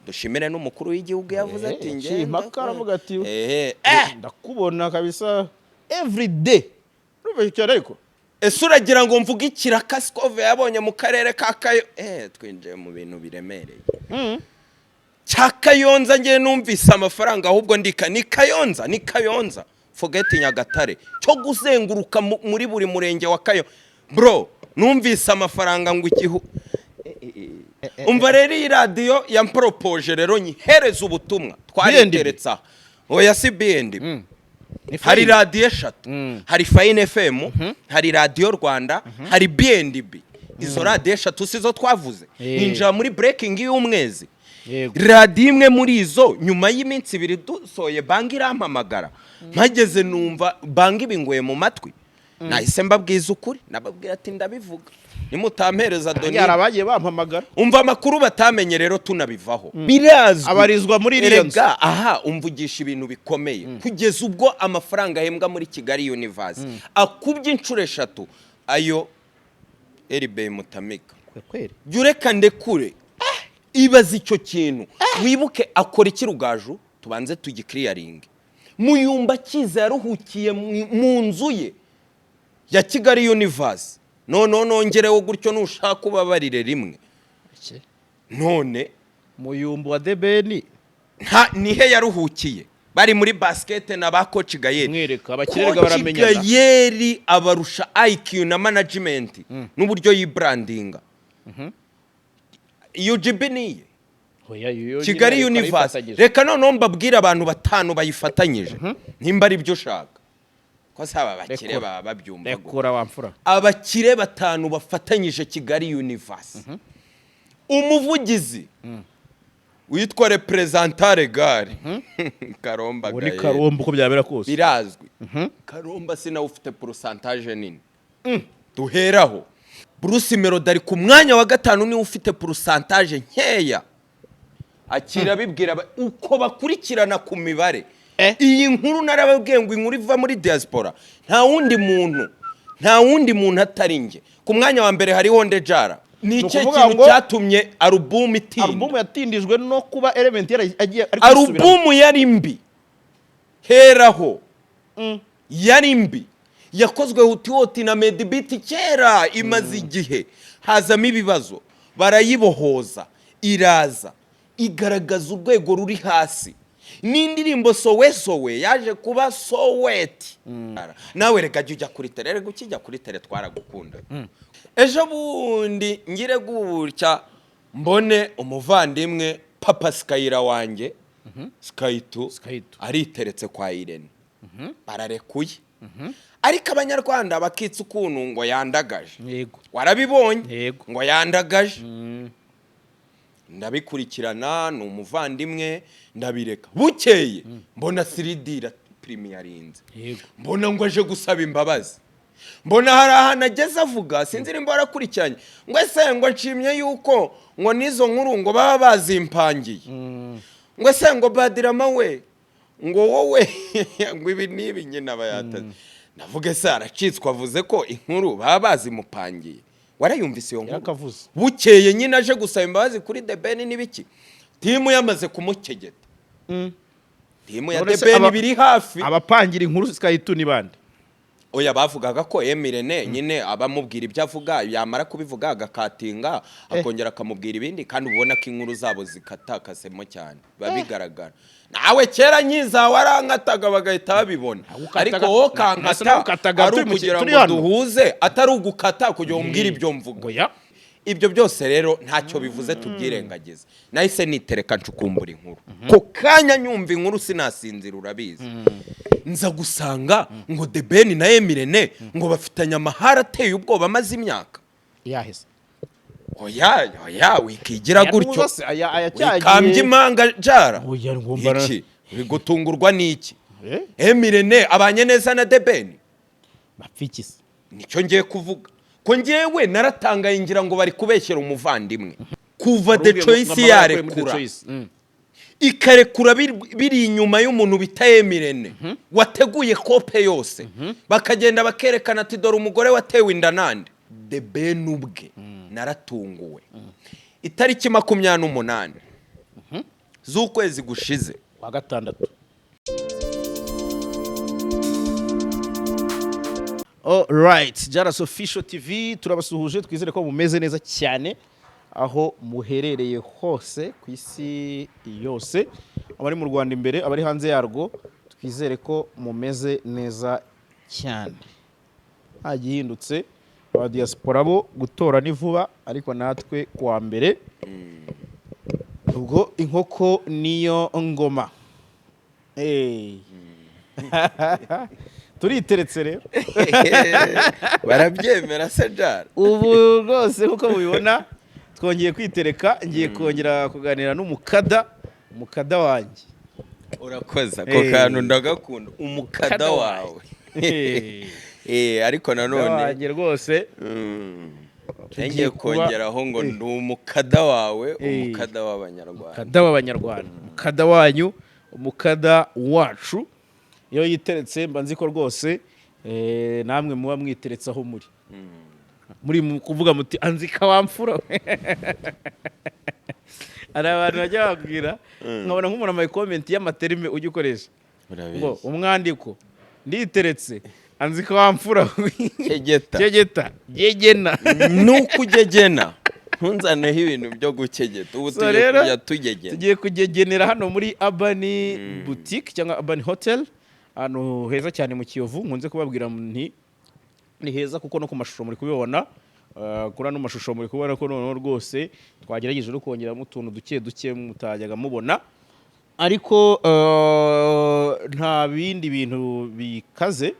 dushimire n'umukuru w'igihugu yavuze ati ngenda aravuga ati ndakubona kabisa every day cyane ariko ese uragira ngo mvuge ikiraka Skove yabonye mu karere ka Kayo twinjiye mu bintu biremereye cya Kayonza ngiye numvise amafaranga ahubwo ndika ni Kayonza forget Nyagatare cyo guzenguruka muri buri murenge wa Kayo bro numvise amafaranga ngo igihu umva rero iyi radio yampropoje rero nyihereza ubutumwa twariteretsa oya si BND hari radio 3 hari Fine FM hari Radio Rwanda hari BNDB izo radio 3 sizo twavuze ninja muri breaking y'umwezi radio imwe muri izo nyuma y'iminsi 2 dusoye banki irampamagara mpageze numva banki bingoye mu matwi nahise mbabwiza ukuri nababwira ati ndabivuga nimutampereza doni yarabagiye bampamagara umva makuru batamenye rero tunabivaho birazwi abarizwa muri Lions aha umvugisha ibintu bikomeye kugeza ubwo amafaranga ahembwa muri Kigali University akubye incuro 3 ayo RB Mutamika jureka ndekure ibaza icyo kintu wibuke akora ikirugaju tubanze tugiclearing muyumba kiza yaruhukiye mu nzu ye ya Kigali University nongereho gutyo nushaka kubabarire rimwe none muyumbu wa Debeni nihe yaruhukiye bari muri basket na ba coach Gayeri mwereka abakirerega baramenyana Gayeri abarusha IQ na management n'uburyo yibrandinga UGB niye Kigali University reka none mbabwira abantu batanu bayifatanyije nimba ari byo shaka ko saba bakire babyumva ekura wamfura abakire batanu bafatanyije Kigali University umuvugizi witwa representare gare Karomba Gaye uri Karomba uko byabera kose birazwi Karomba sina ufite pourcentage nini duheraho Bruce Melody ari ku mwanya wa 5 ni ufite pourcentage nkeya akira bibwira uko bakurikirana ku mibare iyi nkuru narababwiye ngo inkuru iva muri diaspora nta wundi muntu atari nge ku mwanya wa mbere hari Honde Jara ni cyo kintu cyatumye album itinda album yatindijwe no kuba Element yagiye album yari mbi heraho yari mbi yakozwe hutiwoti na Medbeat kera imaze igihe hazamo ibibazo barayibohoza iraza igaragaza urwego ruri hasi n'indirimbo sowe yaje kuba soweti nawe reka jya kuri tele gukijya kuri tele twaragukunda ejo bundi ngire gutya mbone umuvandimwe Papa Skyra wanjye Skytu ariteretse kwa Irene bararekuye ariko abanyarwanda bakitse ukuntu ngo yandagaje yego warabibonye ngo yandagaje ndabikurikirana ni umuvandimwe ndabireka bukeye mbona Siridira premierinze mbona ngo aje gusaba imbabazi mbona hari ahantu ageze avuga sinzi nimba barakurikiranye ngo ese ngo nshimye yuko ngo nizo nkuru ngo baba bazimpangiye ngo ese ngo Badirama we ngo wowe ngo ibi nibi nyina bayataze navuga ese aracitswe avuze ko inkuru baba bazimupangiye warayumvise iyo nkuru bukeye nyine aje gusaba imbabazi kuri The Ben n'ibiki timu yamaze kumukegeta timu ya The Ben biri hafi abapangira inkuru Skytu ni bande oya bavugaga ko Emirene nyine abamubwira ibyo avuga yamara kubivuga agakatinga akongera akamubwira ibindi kandi ubona ko inkuru zabo zikatakasemo cyane babigaragara nawe kera nyiza warankataga bagahita babibona ariko wo kankata ari ukugira ngo duhuze atari ugukata kugira umbwire ibyo mvuga ibyo byose rero ntacyo bivuze tubyirengagize nahise nitereka ncukumbura inkuru ko kanya nyumva inkuru sinasinzira urabizi nza gusanga ngo The Ben na Emirene ngo bafitanya amahara ateye ubwoba maze imyaka yahise oya wikigira gutyo kambye imanga Jara iki bigutungurwa niki Emirene abanye neza na The Ben bapfikise nicyo ngiye kuvuga ko ngewe naratangaye ngira ngo bari kubeshyera umuvandimwe kuva The Choice yarekura ikarekura biri inyuma y'umuntu bita Emirene wateguye kope yose bakagenda bakerekana ati dore umugore watewe inda nande The Ben ubwe naratunguwe itariki 28 z'ukwezi gushize wa gatandatu. Alright, Jaras Official TV turabasuhuje, twizere ko mumeze neza cyane aho muherereye hose ku isi yose, abari mu Rwanda imbere, abari hanze yarwo, twizere ko mumeze neza cyane. Hagihindutse aba diaspora bo gutora ni vuba, ariko natwe kuwa mbere ubwo inkoko niyo ngoma. Turiteretse rero. barabyemera se Jara? Ubu rwose nkuko mubibona twongeye kwitereka, ngiye kongera kuganira n'umukada wanjye. Urakoze ako kantu ndagakunda, umukada wawe. Ariko nanone wanjye rwose ngiye kongeraho ngo ndi umukada wawe, umukada w'Abanyarwanda. Umukada w'Abanyarwanda, umukada wanyu, umukada wacu. Iyo yiteretse mba nzi ko rwose namwe muba mwiteretse aho muri kuvuga muti anzika wamfura. Ari abantu bajya babwira, nkabona nk'umuntu amaye comment y'amaterime ujya ukoresha ngo umwandiko nditeretse anzika wamfura. Kegeta gegena nuko ugegena, ntunzaneho ibintu byo gukegeta. Ubu tugiye kujya tugegena, tugiye kugegenera hano muri Urban Boutique cyangwa Urban Hotel, hano heza cyane mu Kiyovu. Nkunze kubabwira nti ni heza kuko no ku mashusho muri kubibona, kuri ano mashusho muri kubona ko noneho rwose twagerageje no kongeramo utuntu duke mutajyaga mubona, ariko nta bindi bintu bikaze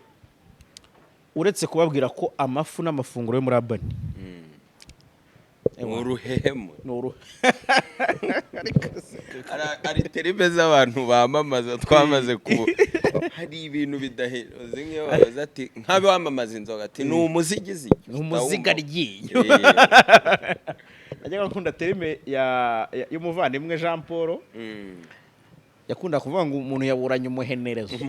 uretse kubabwira ko amafu n'amafunguro yo muri Urban uruhemu ari terime z'abantu bamamaza twamaze ku hari ibintu bidaheroze nk'iyo babaza ati nkabe wamamaza inzoga ati ni umuzigizi, ni umuziga ryinyo. Najyaga nkunda terime y'umuvandimwe Jean Paul, yakunda kuvuga ngo umuntu yaburanye umuhenerezo.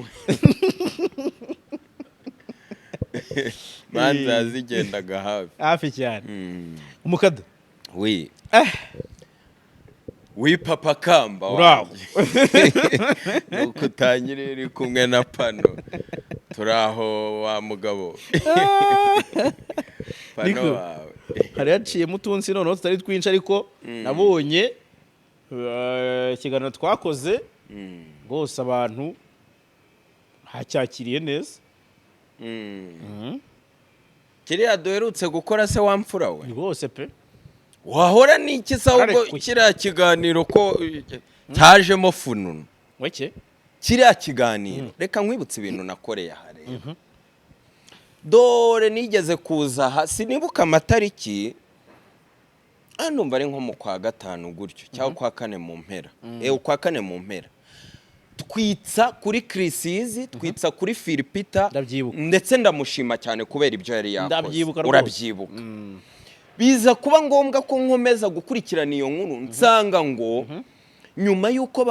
manza zigendaga hafi cyane. Umukada wi papa Kamba uraho nuko utangire uri kumwe na Pano, turaho wa mugabo. Pano wawe hari yaciyemo utunsi noneho tutari twinshi, ariko nabonye ikiganiro twakoze rwose abantu hacyakiriye neza. kiriya duherutse gukora se wamfura we rwose pe, wahora n'iki se ahubwo kiriya kiganiro ko cyajemo fununu weke kiriya kiganiro. Reka nkwibutse ibintu nakoreye aha rero. Dore nigeze kuza aha, sinibuka amatariki, numva ari nko mu kwa gatanu gutyo cyangwa kwa kane mu mpera. Kwa kane mu mpera twitsa kuri Krisizi, twitsa kuri Philipita, ndetse ndamushima cyane kubera ibyo yari yakoze. Urabyibuka? Biza kuba ngombwa ko nkomeza gukurikirana iyo nkuru, nsanga ngo nyuma yuko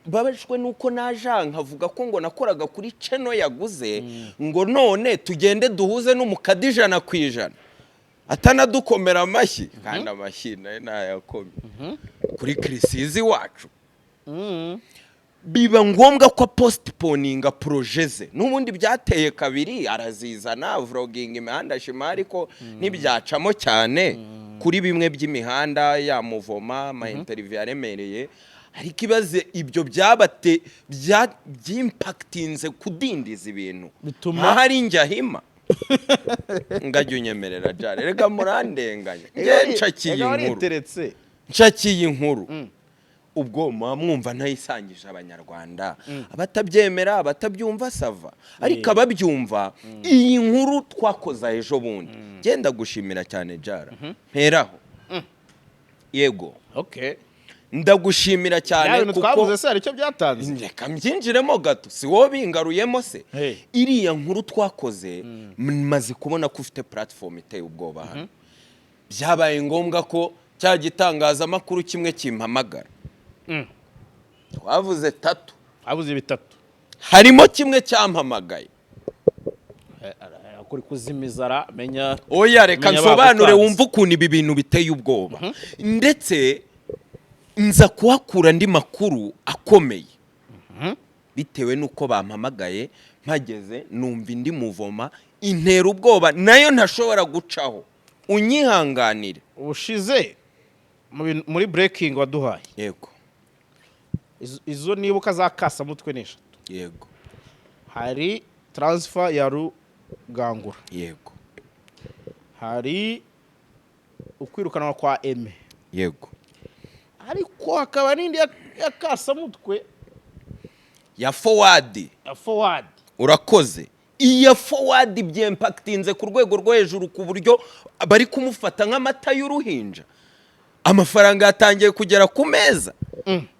babajwe nuko naja nkavuga ko ngo nakoraga kuri channel yaguze, ngo none tugende duhuze n'umukada 100%, atanadukomera amashyi, kandi amashyi nayo nayakomye kuri Krisizi wacu. Biba ngombwa ko postponinga projeze, n'ubundi byateye kabiri arazizana vlogging imihanda shima, ariko ntibyacamo cyane kuri bimwe by'imihanda ya Muvoma, ama interview yaremereye. Ariko ibaze ibyo by'impactinze kudindiza ibintu, bituma hari njyahima ngajya unyemerera Jare, rega murandenganya ncakiye inkuru. Ubwo mwumva ntayisangije Abanyarwanda, abatabyemera abatabyumva sava, ariko ababyumva iyi nkuru twakoza ejo bundi. Genda gushimira cyane Jara, mperaho. Yego, ndagushimira cyane kuko twavuze se aricyo byatanze. Reka mbyinjiremo gato, si wowe bingaruyemo se. Iriya nkuru twakoze maze kubona ko ufite platform iteye ubwoba hano. Byabaye ngombwa ko cya gitangazamakuru kimwe kimpamagara. Twavuze 3, abuze 3, harimo kimwe cyampamagaye. Kuri kuzimizara menya oya, reka nsobanure wumva ukuntu ibi bintu biteye ubwoba. Ndetse nza kuhakura andi makuru akomeye bitewe n'uko bampamagaye mpageze numva indi muvoma intera ubwoba nayo ntashobora gucaho unyihanganire. ubushize muri breaking waduhaye Yego izo nibuka za kasamutwe n'eshatu. yego hari transfer ya Rugangura, yego hari ukwirukanwa kwa Eme, yego ariko hakaba n'indi ya kasamutwe ya forward. ya forward. Urakoze. Iya forward byimpactinze ku rwego rwo hejuru ku buryo bari kumufata nk'amata y'uruhinja. Amafaranga yatangiye kugera ku meza.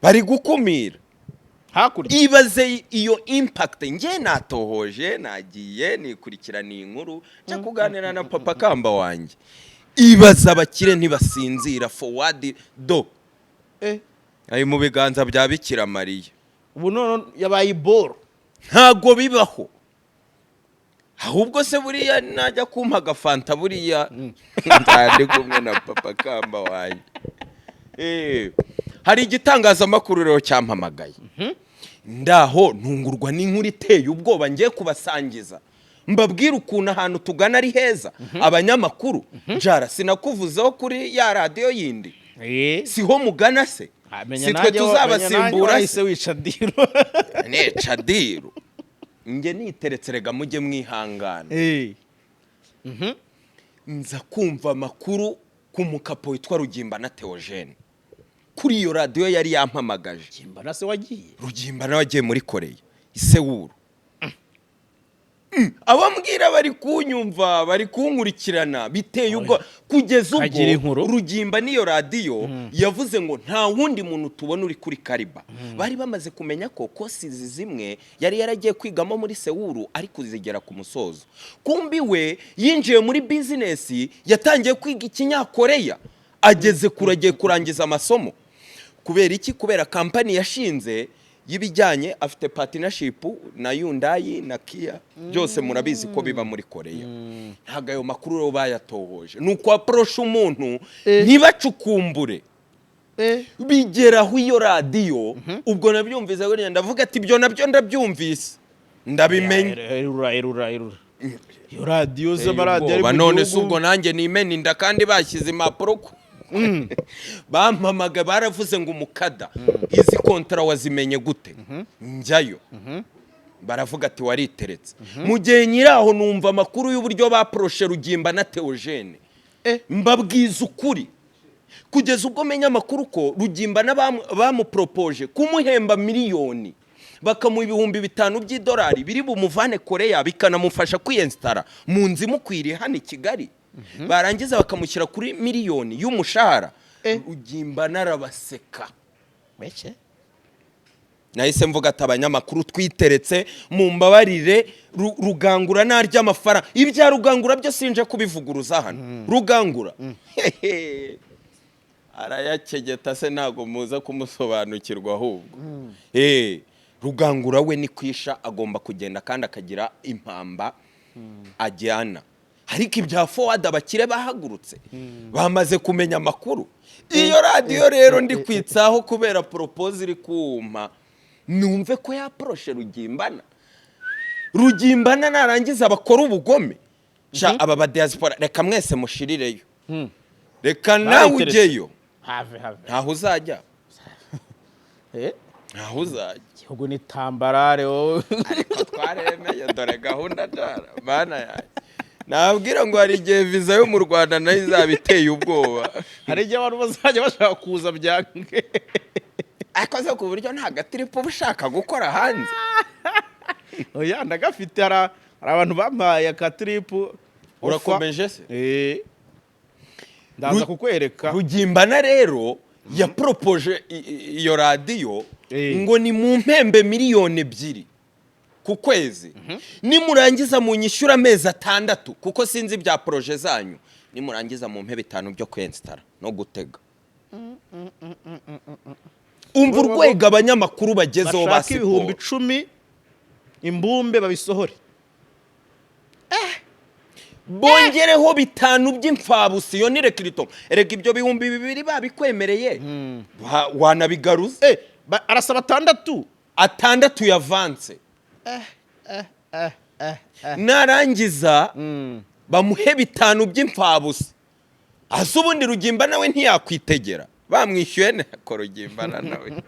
Bari gukumira. Hakurya Ibaze iyo impact nge natohoje nagiye nikurikirana inkuru cyo kuganira na papa Kamba wanjye. Ibaza abakire ntibasinzira forward do. Ari mu biganza bya Bikira Mariya. ubu none yabaye iboro. Ntago bibaho. Ahubwo se buriya najya kumpa agafanta buriya ndande kumwe na papa Kamba wanjye. Hari igitangazamakuru rero cyampamagaye. Ndaho ntungurwa n'inkuru iteye ubwoba ngiye kubasangiza. Mbabwira ukuntu ahantu tugana ari heza. Abanyamakuru njara sinakuvuzeho kuri ya radio yindi. Siho mugana se. Sitwe tuzabasimbura ise wica diro. Neca diro. Nge niteretse rega mujye mwihangana. Nza kumva amakuru ku mukapo witwa Rugimba na Theogene. Kuri iyo radio yari yampamagaje. Rugimba na se wagiye. Rugimba na wagiye muri Korea. Isewuru. Abambwira bari kunyumva bari kunkurikirana biteye ubwo kugeza ubwo Rugimba niyo radio yavuze ngo nta wundi muntu tubona uri kuri Kariba. Bari bamaze kumenya ko kosizi zimwe yari yaragiye kwigamo muri Sewuru ari kuzigera ku musozo. Kumbi we yinjiye muri business yatangiye kwiga ikinyakoreya ageze kuragiye kurangiza amasomo. Kubera iki? Kubera company yashinze y'ibijyanye afite partnership na Hyundai na Kia byose murabizi ko biba muri Korea. Ntago ayo makuru ro bayatohoje nuko approach umuntu ntibacukumbure bigeraho iyo radio ubwo nabyumvise ngo ndavuga ati byo nabyo ndabyumvise ndabimenye. Erura iyo radio z'amaradiyo ari mu none subwo nanjye nimena inda kandi bashyize impapuro bampamaga baravuze ngo umukada izi kontra wazimenye gute njyayo baravuga ati wariteretse mu gihe nyiraho numva amakuru y'uburyo baproshe Rugimba na Theogene mbabwiza ukuri kugeza ubwo menya amakuru ko Rugimba bamupropoje kumuhemba miliyoni bakamuha $5,000 by'idolari biri bumuvane Korea bikanamufasha kwiyinstara mu nzi mukwiriye hano i Kigali. Barangiza bakamushyira kuri miliyoni y'umushahara. Rugimba narabaseka. Meke nahise mvuga ati abanyamakuru twiteretse mu mbabarire Rugangura narya amafaranga ibya Rugangura byo sinje kubivuguruza hano. Rugangura arayakegeta se ntago muza kumusobanukirwa ahubwo. Rugangura we ni kwisha agomba kugenda kandi akagira impamba ajyana. Ariko ibya forward abakire bahagurutse bamaze kumenya amakuru. Iyo radio rero ndi kwitsaho kubera propose iri kumpa numve ko yaproshe Rugimbana narangiza bakora ubugome. Aba ba diaspora reka mwese mushirireyo. Reka nawe ujeyo. Have ntaho uzajya. Ntaho uzajya. Gihugu ni tambarare wowe. Ariko twaremeye dore gahunda jara bana yaje. Nabwira ngo hari igihe visa yo mu Rwanda nayo izabiteye ubwoba. Hari igihe abantu bazajya bashaka kuza byange. Akoze ku buryo nta gatripo bushaka gukora hanze. Oya ndagafite hari abantu bampaye akatripo. Urakomeje se? Ndaza kukwereka. Rugimbana rero ya propoje iyo radio ngo ni mu mpembe miliyoni 2 ku kwezi. Nimurangiza mu nyishyura amezi 6 kuko sinzi bya projet zanyu. Nimurangiza mu mpebe 5 byo kwinstara no gutega. Umva urwego abanyamakuru bagezeho bashaka ibihumbi 10 imbumbe babisohore. bongereho 5 by'imfabusi yo ni rekirito erega ibyo bihumbi 2 babikwemereye wanabigaruza arasaba 6 yavanse narangiza bamuhe 5 by'imfabusi ase ubundi Rugimba nawe ntiyakwitegera bamwishyuye ko Rugimba nawe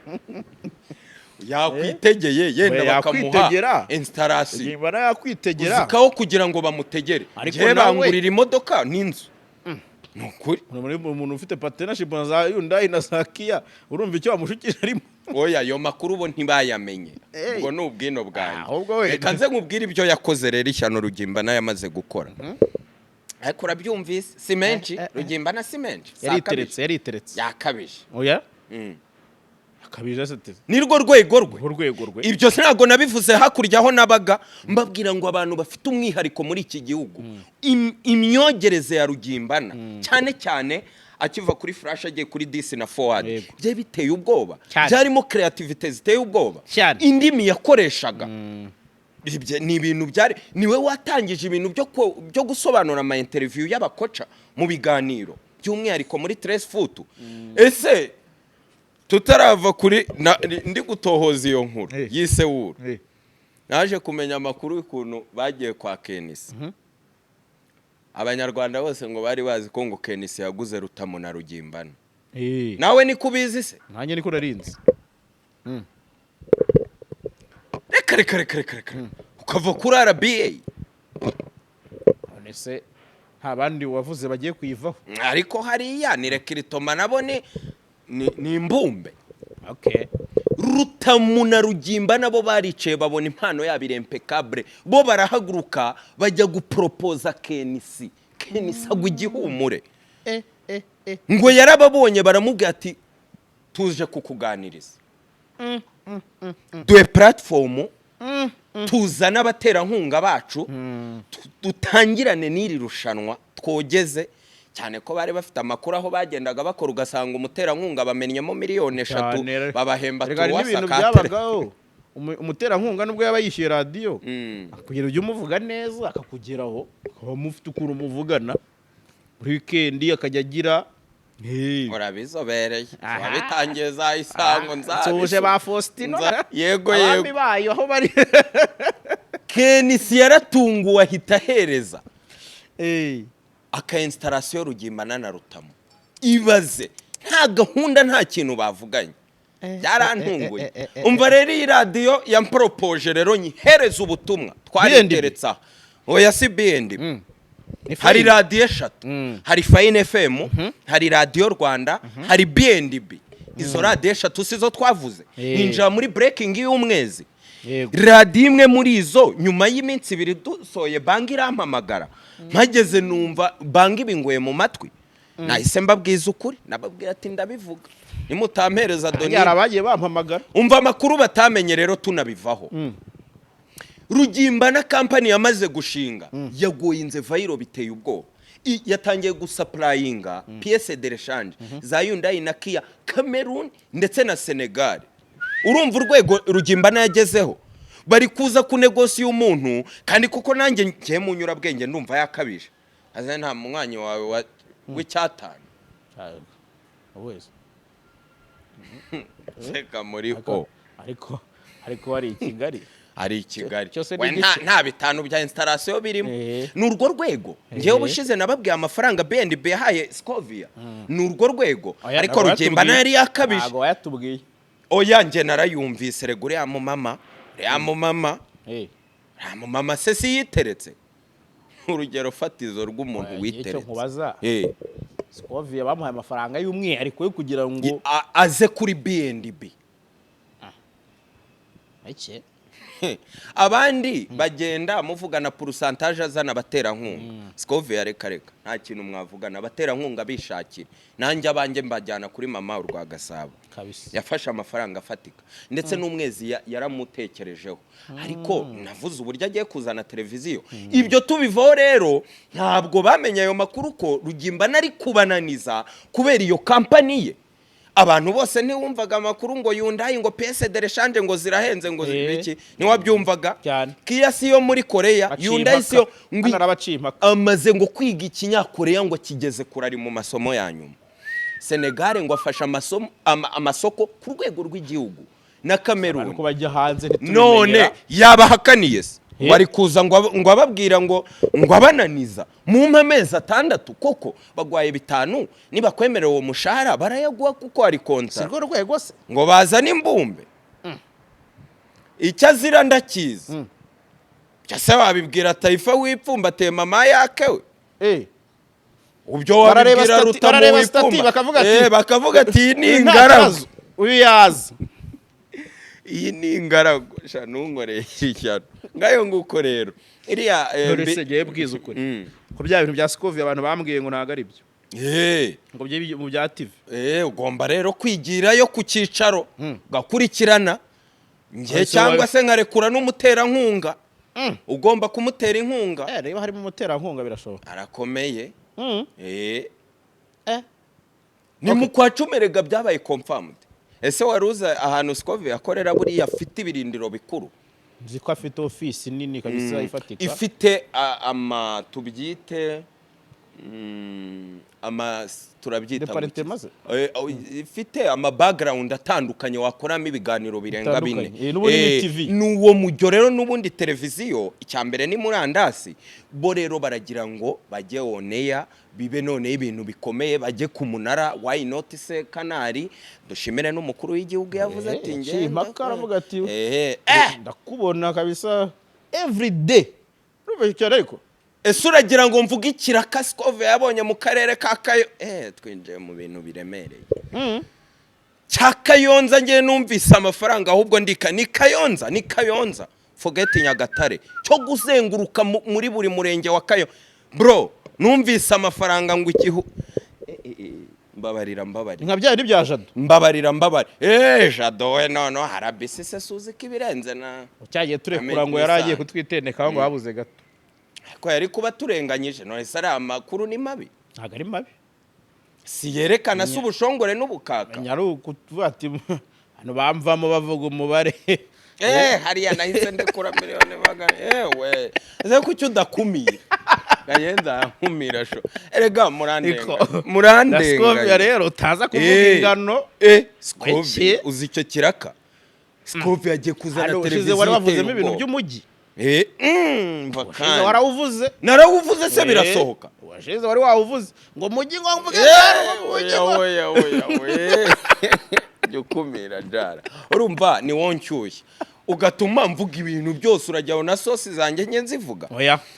yakwitegeye yenda bakamuha installation Rugimba yakwitegera uzikaho kugira ngo bamutegere je bangurira imodoka n'inzu nukuri umuntu ufite partnership na za Hyundai na za Kia urumva icyo bamushukije arimo oya yo makuru bo ntibayamenye ubwo n'ubwino bwanjye reka nze nkubwira ibyo yakoze rero ishyano Rugimba nayo yamaze gukora ariko urabyumvise si menshi Rugimba na si menshi yariteretse yakabije oya akabije sete nirwo rwego rwe ibyo ntago nabivuze hakurya aho nabaga mbabwira ngo abantu bafite umwihariko muri iki gihugu imyogereze ya Rugimbana cyane cyane akiva kuri flash agiye kuri DC na forward bye biteye ubwoba byarimo creativity ziteye ubwoba indimi yakoreshaga ni ibintu byari niwe watangije ibintu byo gusobanura ama interview y'abakoca mu biganiro by'umwihariko muri Trace Foot ese tutarava kuri ndi gutohoza iyo nkuru yise wuru naje kumenya amakuru y'ukuntu bagiye kwa Kenisi Abanyarwanda bose ngo bari bazi ko ngo Kenisi yaguze Rutamu na Rugimbana nawe ni kubizi se nanjye niko narinzi reka ukava kuri RBA nese nta bandi wavuze bagiye kuyivaho ariko hariya ni rekiritoma nabo ni imbumbe Rutamu na Rugimba nabo baricaye babona impano yabo impeccable bo barahaguruka bajya gupropoza Kenisi agwa igihumure ngo yarababonye baramubwira ati tuje kukuganiriza duhe platform tuzana abaterankunga bacu dutangirane n'iri rushanwa twogeze cyane ko bari bafite amakuru aho bagendaga bakora ugasanga umuterankunga bamenyemo miliyoni 3 babahemba tuwasakate umuterankunga nubwo yaba yishyuye radio kugira ujye umuvuga neza akakugeraho akaba mufite ukuru umuvugana muri weekend akajya agira urabizobereye wabitangiye za Isango nzabije ba Faustino yego abami bayo aho bari Kenisi yaratunguwe ahita hereza aka installation Rugimbana na Rutamu ibaze nta gahunda nta kintu bavuganye byarantunguye umva rero iyi radio yampropoje rero nyihereza ubutumwa twariteretsa oya si BND hari radio 3 hari Fine FM hari Radio Rwanda hari BNDB izo radio 3 sizo twavuze ninja muri breaking y'umwezi radio imwe muri izo nyuma y'iminsi 2 dusoye bangi irampamagara mpageze numva bangi bingoye mu matwi nahise mbabwiza ukuri nababwira ati ndabivuga nimutampereza doni yarabagiye bampamagara umva amakuru batamenye rero tunabivaho Rugimbana company yamaze gushinga yagoyinze Vairo biteye ubwoba yatangiye gusupplyinga pièces de rechange za Hyundai na Kia Cameroon ndetse na Senegal urumva urwego Rugimbana yagezeho bari kuza kunegosia umuntu kandi kuko nanjye ngiye munyura bwenge ndumva yakabije aze nta mwanya wawe w'icyatanu wese seka muri ho ariko ari i Kigali nta 5 bya installation birimo n'urwo rwego ngiye ubushize nababwiye amafaranga BNB yahaye Scovia n'urwo rwego ariko Rugimbana yari yakabije ntago yatubwiye oya nge narayumvise regure ya mama mama se si yiteretse urugero fatizo rw'umuntu witeretse Scovia bamuhaye amafaranga y'umwe ariko yo kugira ngo aze kuri BNB abandi bagenda muvugana pourcentage azana abaterankunga Scovia reka nta kintu mwavugana abaterankunga bishakira nanjye abanjye mbajyana kuri mama urwa Gasabo yafashe amafaranga afatika ndetse n'umwezi yaramutekerejeho ariko navuze uburyo agiye kuzana televiziyo ibyo tubivaho rero ntabwo bamenye ayo makuru ko Rugimbana ari kubananiza kubera iyo company ye abantu bose ntiwumvaga amakuru ngo Hyundai ngo pièce de rechange ngo zirahenze ngo iki ntiwabyumvaga Kia siyo muri Korea Hyundai siyo amaze ngo kwiga ikinyakoreya ngo kigeze kurari mu masomo ya nyuma Senegal ngo afasha amasoko ku rwego rw'igihugu na Cameroon none yabahakaniye se wari kuza ngo ababwira ngo abananiza mu mpamezi 6 koko bagwaye 5 niba kwemerera uwo mushahara barayaguha kuko ari konta sirwo rwego se ngo bazana imbumbe icyazira ndakiza cyase wabibwira Taifa wipfumbate mama yake we ubyo wabibwira Rutamu wipfumba bakavuga ati ni ingaragu uyaza iyi ni ingaragu sha nunkoreye cyane ngayo nguko rero iriya nturesegeye bwiza ukuri ko bya bintu bya Scovia abantu bambwiye ngo ntago ari byo ngo bye mu bya TV ugomba rero kwigirayo ku cicaro gakurikirana ngiye cyangwa se nkarekura n'umuterankunga ugomba kumutera inkunga reba harimo umuterankunga birashoboka arakomeye ni mu kwa cumerega byabaye confirmed ese waruza ahantu Scovia akorera buri yafite ibirindiro bikuru nzi ko afite office nini kabisa ifatika ifite tubyite turabyita ifite background atandukanye wakoramo ibiganiro birenga 4 nuwo mujyo rero nubundi televiziyo icyambere ni murandasi bo rero baragira ngo bajye oneya bibe none ibintu bikomeye bajye ku munara why not se kanari dushimire n'umukuru w'igihugu yavuze ati nge makaravuga ati ndakubona kabisa every day rubeshya ariko ese uragira ngo mvuge ikiraka Scovia yabonye mu karere ka Kayo twinjiye mu bintu biremereye cya Kayonza ngiye numvise amafaranga ahubwo ndika ni Kayonza forget Nyagatare cyo guzenguruka muri buri murenge wa Kayo bro numvise amafaranga ngo ikihu mbabarira nka byari bya Jado mbabarira Jado we no harabisi se suzi kibirenze na cyagiye turekura ngo yaragiye kutwitendeka ngo babuze gato ko yari kuba turenganyije none se ari amakuru ni mabi ntago ari mabi si yerekana se ubushongore n'ubukaka nyaru kuvuga ati hano bamvamo bavuga umubare hariya nahise ndekura miliyoni bagana we ese kuki udakumira gayenda nkumira sho erega murandenga Scovia rero utaza kuvuga ingano Scovia uzi icyo kiraka Scovia agiye kuzana televiziyo wari wavuzemo ibintu by'umujyi warawuvuze narawuvuze se birasohoka washize wari wawuvuze ngo mujyi ngo mvuge byo kumira jara urumva ni wonshyushye ugatuma mvuga ibintu byose urajyaho na sosi zanjye nke nzivuga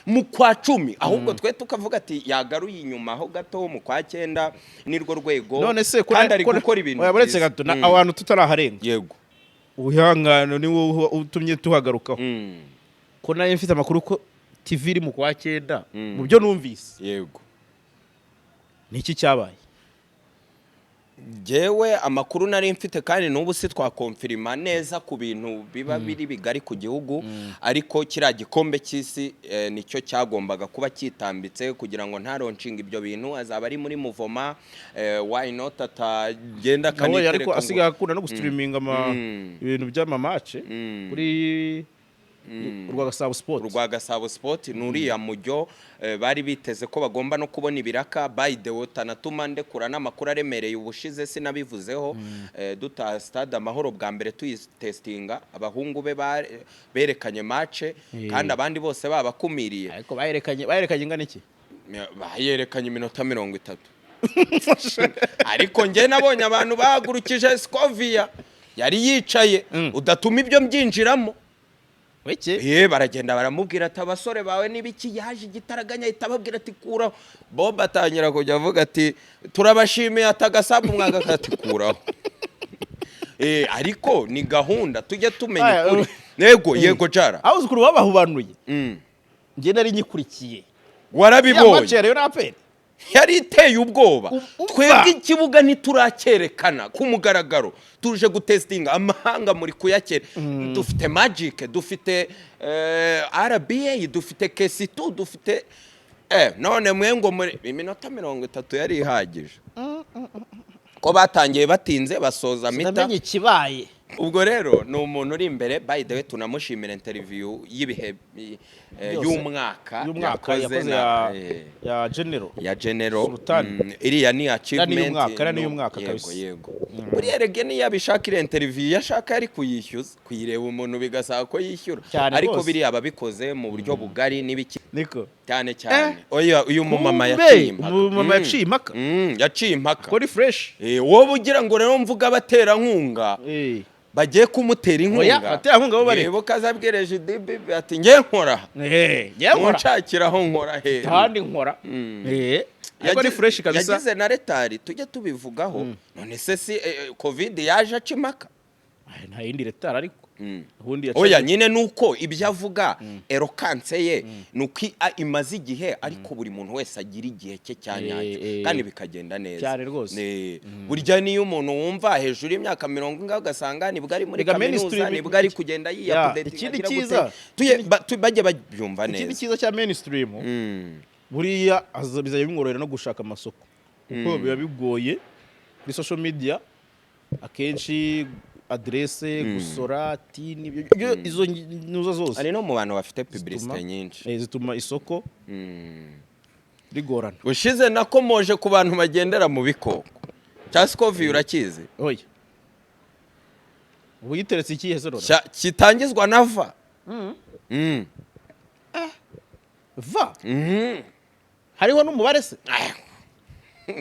mu kwa 10 ahubwo twe tukavuga ati yagaruye inyuma aho gato mu kwa 9 nirwo rwego none se kandi ari gukora ibintu yaburetse gato abantu tutaraharenga yego uhangano ni wowe utumye tuhagarukaho ko naye mfite amakuru ko TV iri mu kwa 9 mu byo numvise yego niki cyabaye jewe amakuru nari mfite kandi n'ubu si twakonfirima neza ku bintu biba biri bigari ku gihugu ariko kira gikombe cy'isi nicyo cyagombaga kuba kitambitse kugira ngo ntaroncinga ibyo bintu azaba ari muri muvoma why not atagenda kanitereka ariko asigaye akunda no gustreaminga ibintu by'ama match kuri Rwagasabo Sport nuriya mujyo bari biteze ko bagomba no kubona ibiraka by the way tanatuma ndekura n'amakuru aremereye ubushize sinabivuzeho duta stade amahoro bwa mbere tuyitestinga abahungu be berekanye match kandi abandi bose babakumiriye ariko bayerekanye ingana iki bayerekanye iminota 30 ariko nge nabonye abantu bahagurukije Scovia yari yicaye udatuma ibyo mbyinjiramo baragenda baramubwira ati abasore bawe nibiki yaje igitaraganya itababwira ati kuraho Bob atangira kujya avuga ati turabashimiye atagasabu mwaga ati kuraho ariko ni gahunda tujye tumenya kuri yego jara aho uzukuru babahubanuye nge nari nyikurikiye warabibonye yari iteye ubwoba twebwe ikibuga ntiturakerekana ku mugaragaro tuje gutestinga amahanga muri kuyakera dufite Magic dufite RBA dufite KC2 dufite none mwengo muri iminota 30 yari ihagije ko batangiye batinze basoza mita namenye ikibaye. ubwo rero ni umuntu uri imbere by the way tunamushimira interview y'ibihe y'umwaka yakoze ya General Sultan. iriya ni achievement y'umwaka kabisa. Yego buriya rege ni yabishakira interview yashaka yari kuyishyuza kuyireba umuntu bigasaba ko yishyura ariko biriya ababikoze mu buryo bugari n'ibiki niko cyane oya uyu mumama yaciye impaka yaciye impaka kuri fresh wowe ugira ngo rero mvuga abatera nkunga bagiye kumutera inkunga batera nkunga bo bari bukazabwireje dibi ati ngiye nkora nshakiraho nkora he kandi nkora ari fresh kabisa yagize na retari tujye tubivugaho none se si covid yaje acimaka nta yindi retari ariko oya nyine nuko ibyo avuga erokanse ye nuko imaze igihe ariko buri muntu wese agira igihe cye cyanyacyo kandi bikagenda neza cyane rwose burya niyo umuntu wumva hejuru y'imyaka 40 ugasanga nibwo ari muri kaminuza nibwo ari kugenda yiyapdate ikindi cyiza bajye babyumva neza ikindi cyiza cya mainstream buriya bizajya bimworohera no gushaka amasoko kuko biba bigoye kuri social media akenshi adresse gusora tini izo nuza zose ari no mu bantu bafite publicité nyinshi zituma isoko rigorana. Ushize nakomoje ku bantu bagendera mu bikoko Chaskovi urakize oya ubu yiteretse iki hezero kitangizwa na va va hariho n'umubare se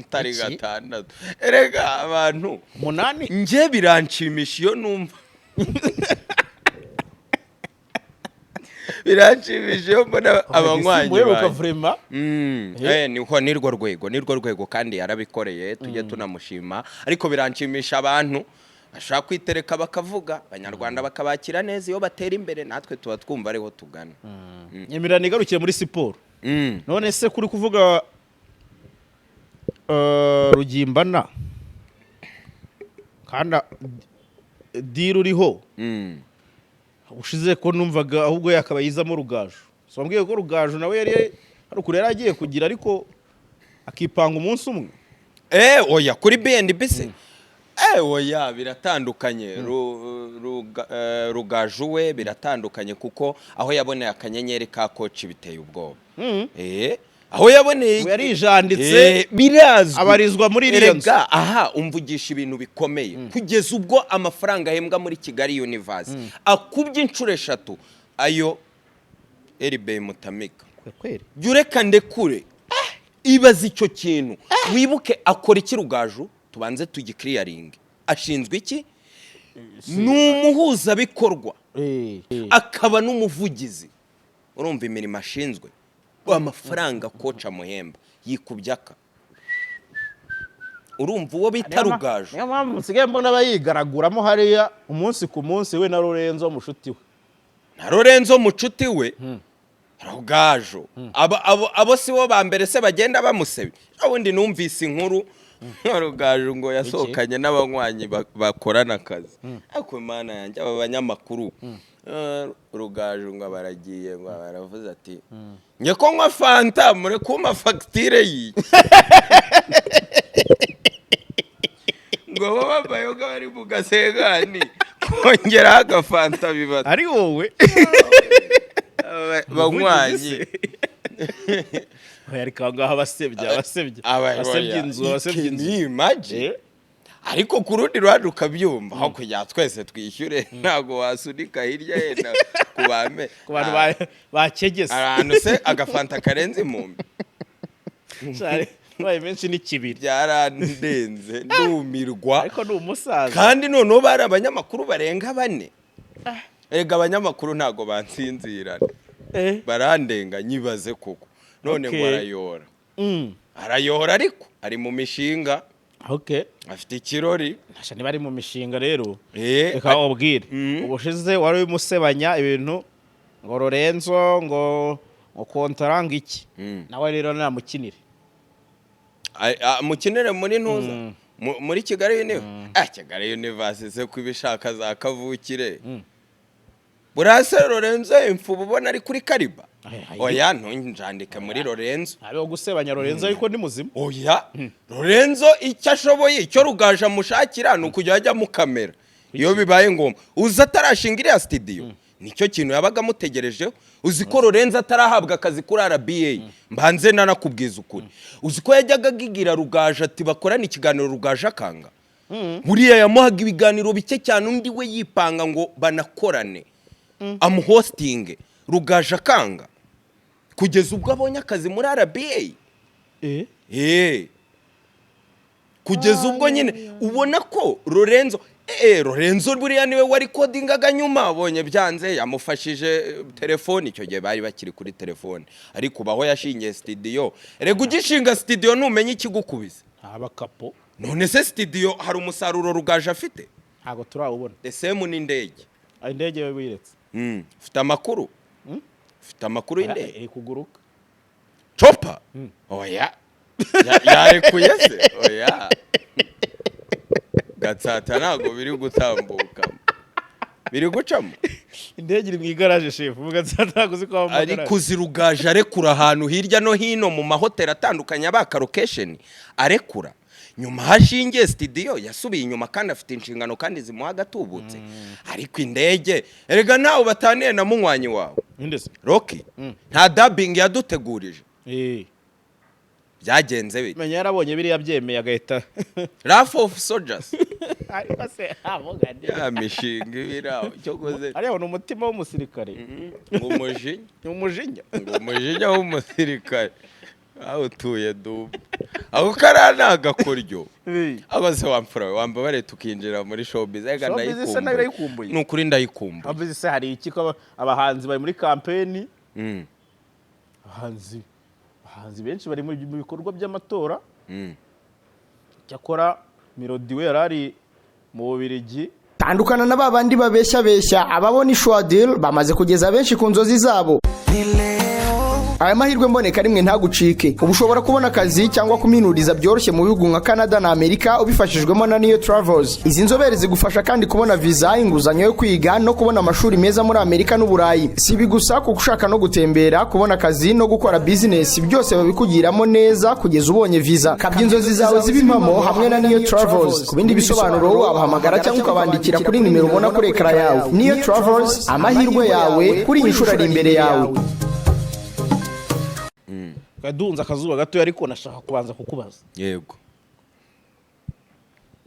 tari gatandatu erega abantu 8 nje biranshimisha iyo numva biranshimisha iyo mbona abanywanyi bawe vraiment nirwo rwego kandi yarabikoreye tujye tunamushima ariko biranshimisha abantu bashaka kwitereka bakavuga abanyarwanda bakabakira neza iyo batera imbere natwe tuba twumva ariho tugana. Nyemirana igarukiye muri siporo none se kuri kuvuga Rugimbana kandi diri uriho ushize ko numvaga ahubwo yakaba yizamo Rugaju so mbwiye ko Rugaju nawe yari hari ukuri yaragiye kugira ariko akipanga umunsi umwe oya kuri BNB se oya biratandukanye Rugaju we biratandukanye kuko aho yaboneye akanyenyeri ka coach biteye ubwoba aho yaboneye yarijanditse birazwi abarizwa muri Lions aha umvugisha ibintu bikomeye kugeza ubwo amafaranga ahembwa muri Kigali University akubye inshuro 3 ayo RB Mutamika jureka ndekure ibaza icyo kintu wibuke akora iki Rugaju tubanze tugiclearing ashinzwe iki n'umuhuza bikorwa akaba n'umuvugizi urumva imirimo ashinzwe amafaranga koca muhemba yikubyaka urumva uwo bita Rugaju niyo mpamvu nsigaye mbona bayigaraguramo hariya umunsi ku munsi we na Lorenzo mushuti we Rugaju abo si bo ba mbere se bagenda bamusebe ubundi numvise inkuru Rugaju ngo yasohokanye n'abanywanyi bakorana akazi ariko mana yanjye aba banyamakuru Rugaju ngo baragiye ngo baravuze ati nye ko nkwa fanta mure kuma facture yi ngo baba yoga bari bugasegani kongera agafanta bibata ari wowe banywanyi yari kangaho abasebye inzu imagine ariko kurundi ruhande ukabyumva aho kujya twese twishyure ntago wasunika hirya yenda ku bantu bakegese ahantu se agafanta karenze impumbi baye menshi n'ikibiri byarandenze ndumirwa ariko ni umusaza kandi noneho bari abanyamakuru barenga 4 erega abanyamakuru ntago bansinzirana barandenga nyibaze koko none ngo arayora ariko ari mu mishinga afite ikirori nasha niba ari mu mishinga rero reka ubwire ubushize wari umusebanya ibintu ngo Lorenzo ngo kontaranga iki nawe rero namukinire mukinire muri ntuza muri Kigali Kigali University se kwibishaka za kavukire burase Lorenzo imfu ubona ari kuri Kariba oya ntunjandike muri Lorenzo ariho gusebanya Lorenzo ariko ni muzima oya Lorenzo icyo ashoboye icyo Rugaje amushakira ni ukujya ajya mu kamera iyo bibaye ngombwa uza atarashinga iriya studio nicyo kintu yabaga amutegerejeho uzi ko Lorenzo atarahabwa akazi kuri RBA mbanze nanakubwiza ukuri uzi ko yajyaga gigira Rugaje ati bakorana ikiganiro Rugaje akanga buriya yamuhaga ibiganiro bike cyane undi we yipanga ngo banakorane amuhostinge Rugaje akanga kugeza ubwo abonye akazi muri RBA kugeza ubwo nyine ubona ko Lorenzo buriya niwe wari kodingaga nyuma abonye byanze yamufashije telefone icyo gihe bari bakiri kuri telefone ariko baho yashingiye studio rega ugishinga studio numenye ikigukubise abakapo none se studio hari umusaruro Rugaje afite ntago turawubona the same n'indege indege we wiretse ufite amakuru ufite amakuru y'indege iri kuguruka chopa oya yarekuye se oya Gatsata ntago biri gutambuka biri gucamo indege iri mu igaraje chef mu Gatsata ntago ziko amagara ariko Rugaje arekura ahantu hirya no hino mu mahoteli atandukanye abaka location arekura nyuma hashingiye studio yasubiye inyuma kandi afite inshingano kandi zimuha gatubutse ariko indege erega nawe bataniye na munywanyi wawe indese Rocky nta dubbing yadutegurije byagenze bite menya yarabonye biri yabyemeye agahita Wrath of Soldiers ariko se avugande ya mishinga ibiraho cyo koze ariho no umutima w'umusirikare umujinya w'umusirikare aho tuye dubu aho karana agakoryo abaze wamfura wamba bare tukinjira muri showbiz ega ndayikumbuye nukuri ndayikumbuye abaze se hari iki ko abahanzi bari muri campaign abahanzi benshi bari mu bikorwa by'amatora cyakora Melody we yarari mu Bubiligi tandukana na babandi babeshya ababona ishwa deal bamaze kugeza benshi ku nzozi zabo aya mahirwe mboneka rimwe ntagucike ubu ushobora kubona akazi cyangwa kuminuriza byoroshye mu bihugu nka Canada na Amerika ubifashijwemo na Neo Travels izi nzobere zigufasha kandi kubona visa inguzanyo yo kwiga no kubona amashuri meza muri Amerika n'Uburayi si ibi gusa kuko ushaka no gutembera kubona akazi no gukora business byose babikugiramo neza kugeza ubonye visa kabya inzozi zawe zibimamo hamwe na Neo Travels ku bindi bisobanuro wabahamagara cyangwa ukabandikira kuri nimero ubona kuri ekara yawe Neo Travels amahirwe yawe kuri inshuro ari imbere yawe kadunza akazuba gato ariko nashaka kubanza kukubaza yego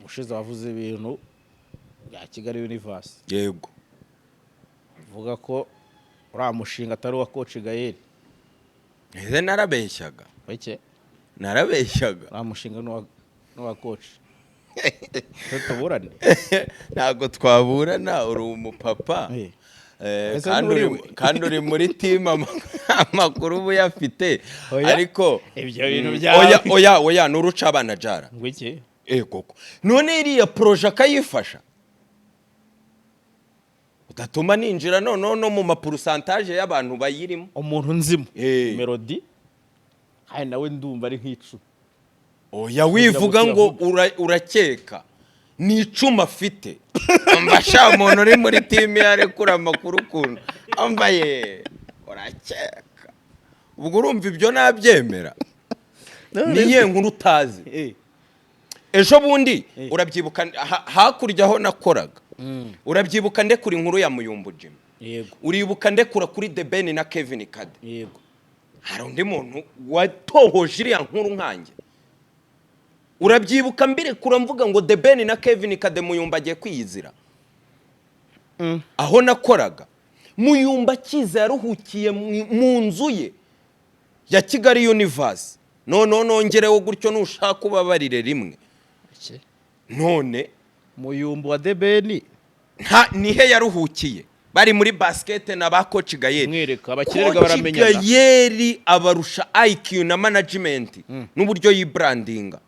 mushize wavuze ibintu ya Kigali Universe yego vuga ko uramushinga atari wa coach Gael ese narabeshyaga bake narabeshyaga uramushinga no wa coach tuburane ntago twaburana uri umupapa kandi uri muri team amakuru ubu yafite ariko ibyo bintu bya oya nuruca abana jara ngwiki koko none iriya projet akayifasha udatuma ninjira no mu mapurusantage y'abantu bayirimo umuntu nzimo Melody hari nawe ndumva ari nk'icu oya wivuga ngo urakeka ni icuma afite ambasha umuntu uri muri team yarekura amakuru kuntu ambaye urakeka ubwo urumva ibyo nabyemera niye nkuru utazi ejo bundi urabyibuka hakuryaho nakoraga urabyibuka ndekura inkuru ya Muyumbu Jim yego uribuka ndekura kuri The Ben na Kevin Kade yego hari undi muntu watohoje iriya nkuru nkanjye urabyibuka mbere kuramvuga ngo The Ben na Kevin Kade Muyumba agiye kwiyizira aho nakoraga Muyumba kiza yaruhukiye mu nzu ye ya Kigali Universe nongereho gutyo nushaka kubabarire rimwe none Muyumba wa The Ben nihe yaruhukiye bari muri basket na ba coach Gael mwereka abakirerwa baramenyana Gael abarusha IQ na management n'uburyo yibrandinga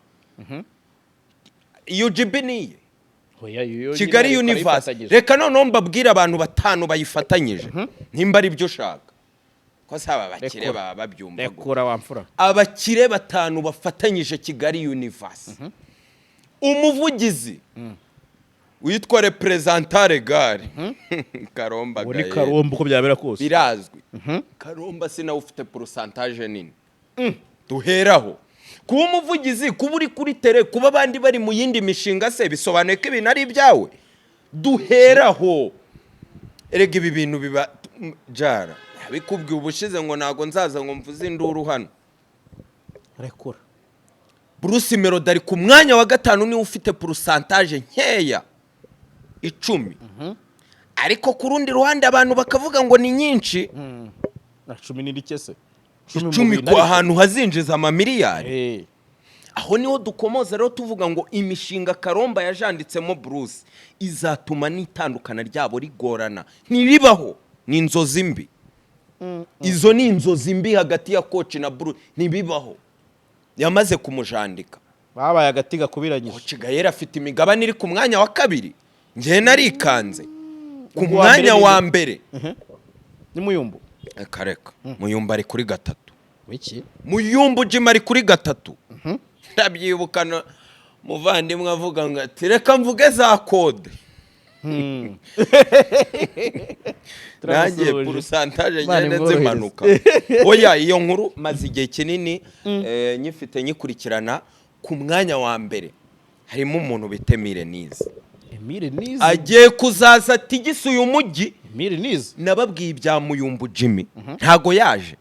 UGB niye Kigali Universe reka none mbabwira abantu batanu bayifatanyije nimba ari byo shaka ko saba bakire baba babyumva rekura wamfura abakire batanu bafatanyije Kigali Universe umuvugizi witwa representare gare Karomba uri Gaye Karomba uko byabera kose birazwi Karomba sinawe ufite pourcentage nini duheraho kuba umuvugizi kuba uri kuri tele kuba abandi bari mu yindi mishinga se bisobanuye ko ibintu ari ibyawe duheraho erega ibi bintu biba jara bikubwiye ubushize ngo nago nzaza ngo mvuze induru hano rekura Bruce Melody ari ku mwanya wa gatanu niwe ufite pourcentage nkeya 10 ariko ku rundi ruhande abantu bakavuga ngo ni nyinshi na 10 n'irikese 10 ku ahantu hazinjiza amamiliyari aho niho dukomoza rero tuvuga ngo imishinga Karomba yajanditsemo Bruce izatuma n'itandukana ryabo rigorana ntiribaho ni inzozi mbi izo ni inzozi mbi hagati ya coach na Bruce ntibibaho yamaze kumujandika babaye agati gakubiranyije coach Gaye afite imigabane iri ku mwanya wa kabiri ngiye narikanze ku mwanya wa mbere ni Muyumbu kareka Muyumbu ari kuri gatatu wiki Muyumbu Jim ari kuri gatatu ndabyibukana muvandimwe avuga ngo ati reka mvuge za code nanjye pourcentage ngenze manuka oya iyo nkuru maze igihe kinini nyifite nyikurikirana ku mwanya wa mbere harimo umuntu bita Emile Nize agiye kuzaza tigisa uyu mujyi Emile Nize nababwiye ibya Muyumbu Jimmy ntago yaje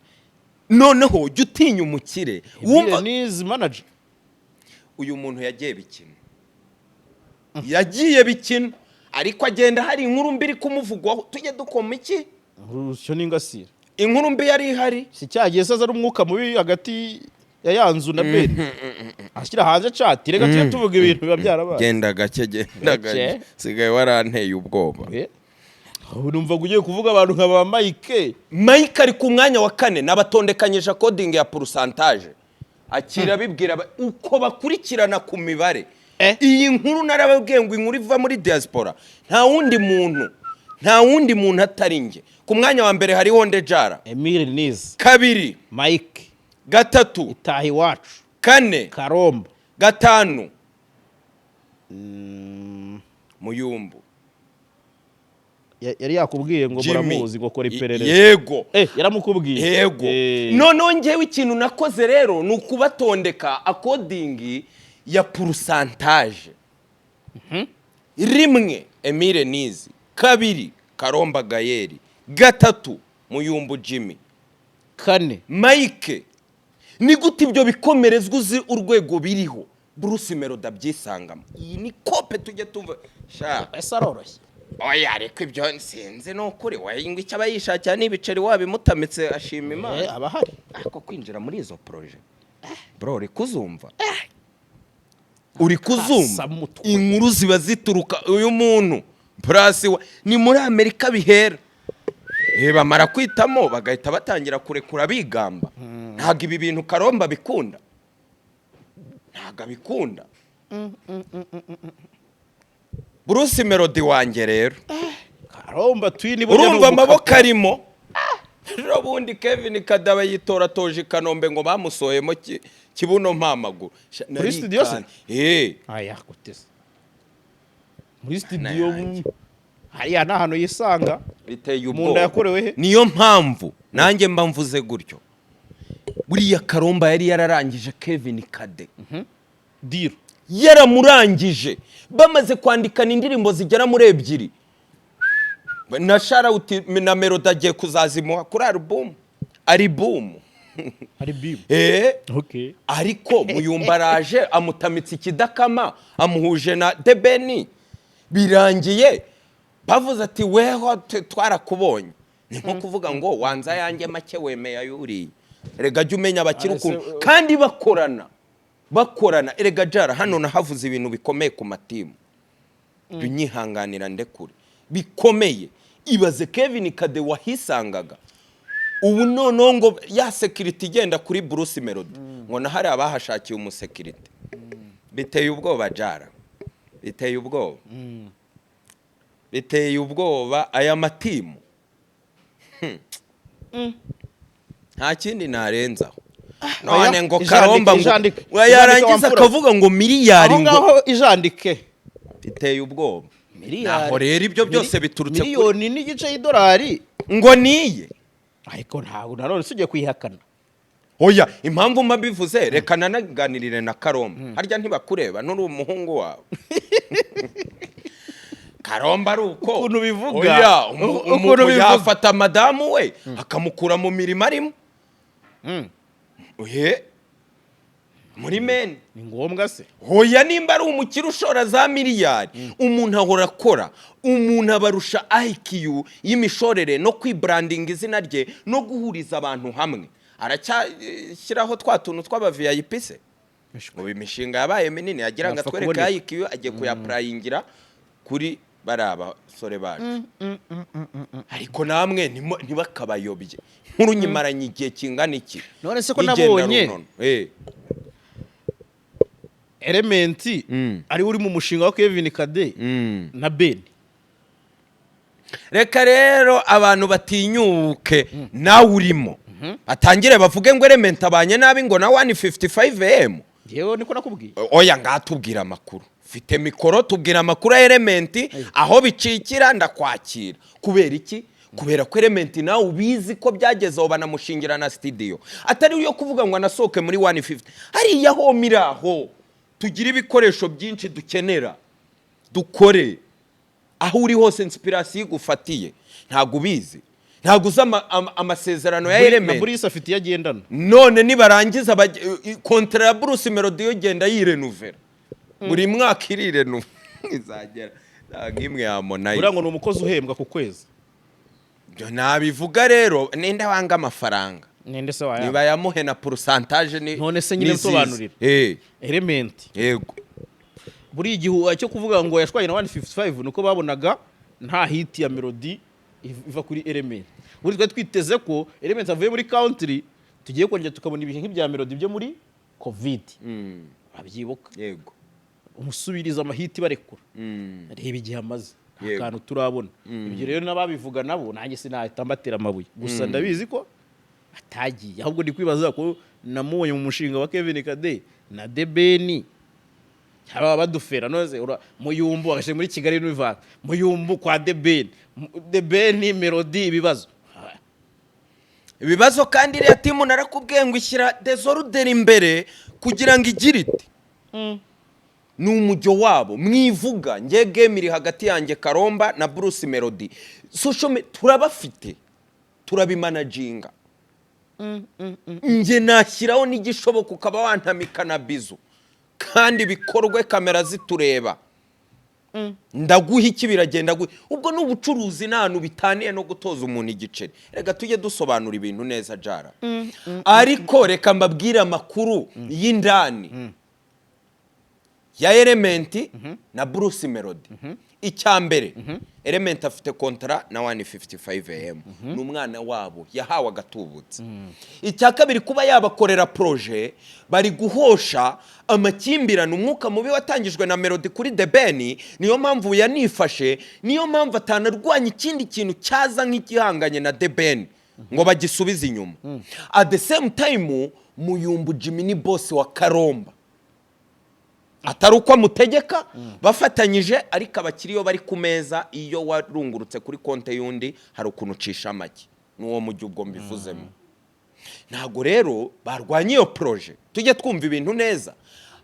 noneho jya utinya umukire wumva Nize manager uyu muntu yagiye bikina ariko agenda hari inkuru mbiri kumuvugwaho tujye dukoma iki cyo ningasira inkuru mbi yari ihari si cyagiye saza ari umwuka mubi hagati ya yanzu na Ben ashyira hanze chat rega tujye tuvuga ibintu biba byarabaye genda gake sigaye waranteye ubwoba numva ugiye kuvuga abantu nkaba Mike ari ku mwanya wa 4 nabatondekanyije coding ya pourcentage akira bibwira uko bakurikirana ku mibare iyi nkuru narababwiye ngo inkuru iva muri diaspora nta wundi muntu atari nge ku mwanya wa mbere hariho Ndejara Emile Nize kabiri Mike gatatu Itahi wacu kane Karomba gatanu Muyumbu yari yakubwiye ngo muramuzi ngo kora iperereza yego yaramukubwiye yego none ngewe ikintu nakoze rero ni ukubatondeka according ya pourcentage rimwe Emile Nize kabiri Karomba Gaye gatatu Muyumbu Jimmy kane Mike ni gute ibyo bikomerezwa uzi urwego biriho Bruce Melody abyisangamo iyi ni kope tujye tuva sha esaroroshye oya ariko ibyo nsinze no kuri wayingwa icyo abayishakira n'ibiceri wabimutamitse ashima Imana abahari ariko kwinjira muri izo projet bro uri kuzumva inkuru ziba zituruka uyu muntu plus ni muri Amerika bihera bamara kwitamo bagahita batangira kurekura bigamba ntago ibi bintu Karomba bikunda ntago abikunda Bruce Melody wanjye rero Karomba twini urumva amaboko arimo ubundi Kevin Kadaba yitora toje Kanombe ngo bamusohemo kibuno mpamaguru muri studio se aya gutese muri studio hariya n'ahantu yisanga biteye ubwoba yakorewe he niyo mpamvu nanjye mba mvuze gutyo buriya Karomba yari yararangije Kevin Kade diro yaramurangije bamaze kwandikana indirimbo zigera muri 2 na shout na Melody agiye kuzazimuha kuri album okay ariko Muyumbaraje amutamitse ikidakama amuhuje na Debeni birangiye bavuze ati weho twarakubonye ni nko kuvuga ngo wanza yanjye make wemeye ayuri erega jya umenya abakirukundo kandi bakorana erega jara hano nahavuze ibintu bikomeye ku matimu binyihanganira ndekure bikomeye ibaze Kevin Kade wahisangaga ubu noneho ngo ya security igenda kuri Bruce Melody ngo nahari abahashakiye umusekirite biteye ubwoba jara biteye ubwoba aya matimu nta kindi narenzaho none ngo Karomba ngo yarangiza akavuga ngo miliyari ngo ijandike biteye ubwoba naho rero ibyo byose biturutse miliyoni n'igice y'idolari ngo niye, ariko ntabwo nanone si ugiye kuyihakana. oya impamvu mbabivuze reka nanaganirire na Karomba, harya ntibakureba n'uri umuhungu wawe Karomba ari uko ukuntu bivuga, oya umuntu yafata madamu we akamukura mu mirimo arimo oye muri meni ni ngombwa se. hoya nimba ari umukire ushora za miliyari umuntu ahora akora, umuntu abarusha IQ y'imishorere no kwibrandinga izina rye no guhuriza abantu hamwe, aracyashyiraho twa tuntu tw'aba VIP se mu imishinga yabaye minini yagira ngo atwereke IQ agiye kuyaprayingira kuri baraba sore bacu. Ariko namwe ntibakabayobye nk'urunyimaranye igihe kingana iki. None se ko nabonye Element ari uri mu mushinga wa Kevin Kade na Ben. Reka rero abantu batinyuke nawe urimo atangire bavuge ngo Element abanye nabi ngo na 155am. Yewe niko nakubwiye. Oya ngatubwira amakuru. Fite mikoro tubwira amakuru ya Element aho bicikira ndakwakira. Kubera iki? Kubera ko Element nawe ubizi ko byagezeho banamushingira na studio. Atari uyo kuvuga ngo anasoke muri 150. Hari yaho miraho. Tugira ibikoresho byinshi dukenera. Dukore. Aho uri hose inspiration igufatiye. Ntago ubizi. Ntago uza amasezerano ya Element. Muri afite yagendana. None nibarangiza kontra ya Bruce Melody yo genda yirenuvera. Buri mwaka irirenuvera izagera. Ngimwe yamona. Urango n'umukozi uhembwa ku kwezi. Byo nabivuga rero ninde wanga amafaranga. Ninde se waya. Niba yamuhe na pourcentage ni. None se nyine nsobanurira. Element. Yego. Buri igihe cyo kuvuga ngo yashwaye na 155 nuko babonaga nta hit ya Melody iva kuri Element. Buri twa twiteze ko Element avuye muri country tugiye kongera tukabona ibihe nk'ibya Melody byo muri Covid. Abyibuka. Yego. Umusubiriza amahiti barekura. Reba igihe amaze. Akantu turabona. Ibyo rero nababivuga nabo nanjye sinahita mbatera amabuye. Gusa ndabizi ko atagiye. Ahubwo ndi kwibaza ko namubonye mu mushinga wa Kevin Kade na Debeni. Aba badufera noze muyumbu agashe muri Kigali n'Iva. Muyumbu kwa Debeni Melody ibibazo. Ibibazo kandi iriya timu narakubwiye ngo ishyira Desordre imbere kugira ngo igirite. Ni umujyo wabo mwivuga nge game iri hagati yanjye Karomba na Bruce Melody. Social turabafite. Turabimanaginga. Nge nashyiraho n'igishoboka ukaba wantamika na bizu. Kandi bikorwe kamera zitureba. Ndaguha iki biragenda ubwo n'ubucuruzi nanu bitaniye no gutoza umuntu igiceri. Rega tujye dusobanura ibintu neza jara. Ariko reka mbabwira amakuru y'indani ya Element na Bruce Melody. Icyambere Element afite kontra na 155am. N'umwana wabo yahawe agatubutse. Icyakabiri kuba yabakorera projet bari guhosha amakimbirano umwuka mubi watangijwe na Melody kuri Debeni. Niyo mpamvu yanifashe, niyo mpamvu atanarwanya ikindi kintu cyaza nk'igihanganye na Debeni ngo bagisubize inyuma. At the same time Muyumbu Jimmy ni boss wa Karomba. Atari uko amutegeka bafatanyije ariko abakiriyo bari ku meza iyo warungurutse kuri konte yundi hari ukuntu ucisha amaki n'uwo mujyi ubwo mbivuzemo. Ntago rero barwanye iyo projet tujye twumva ibintu neza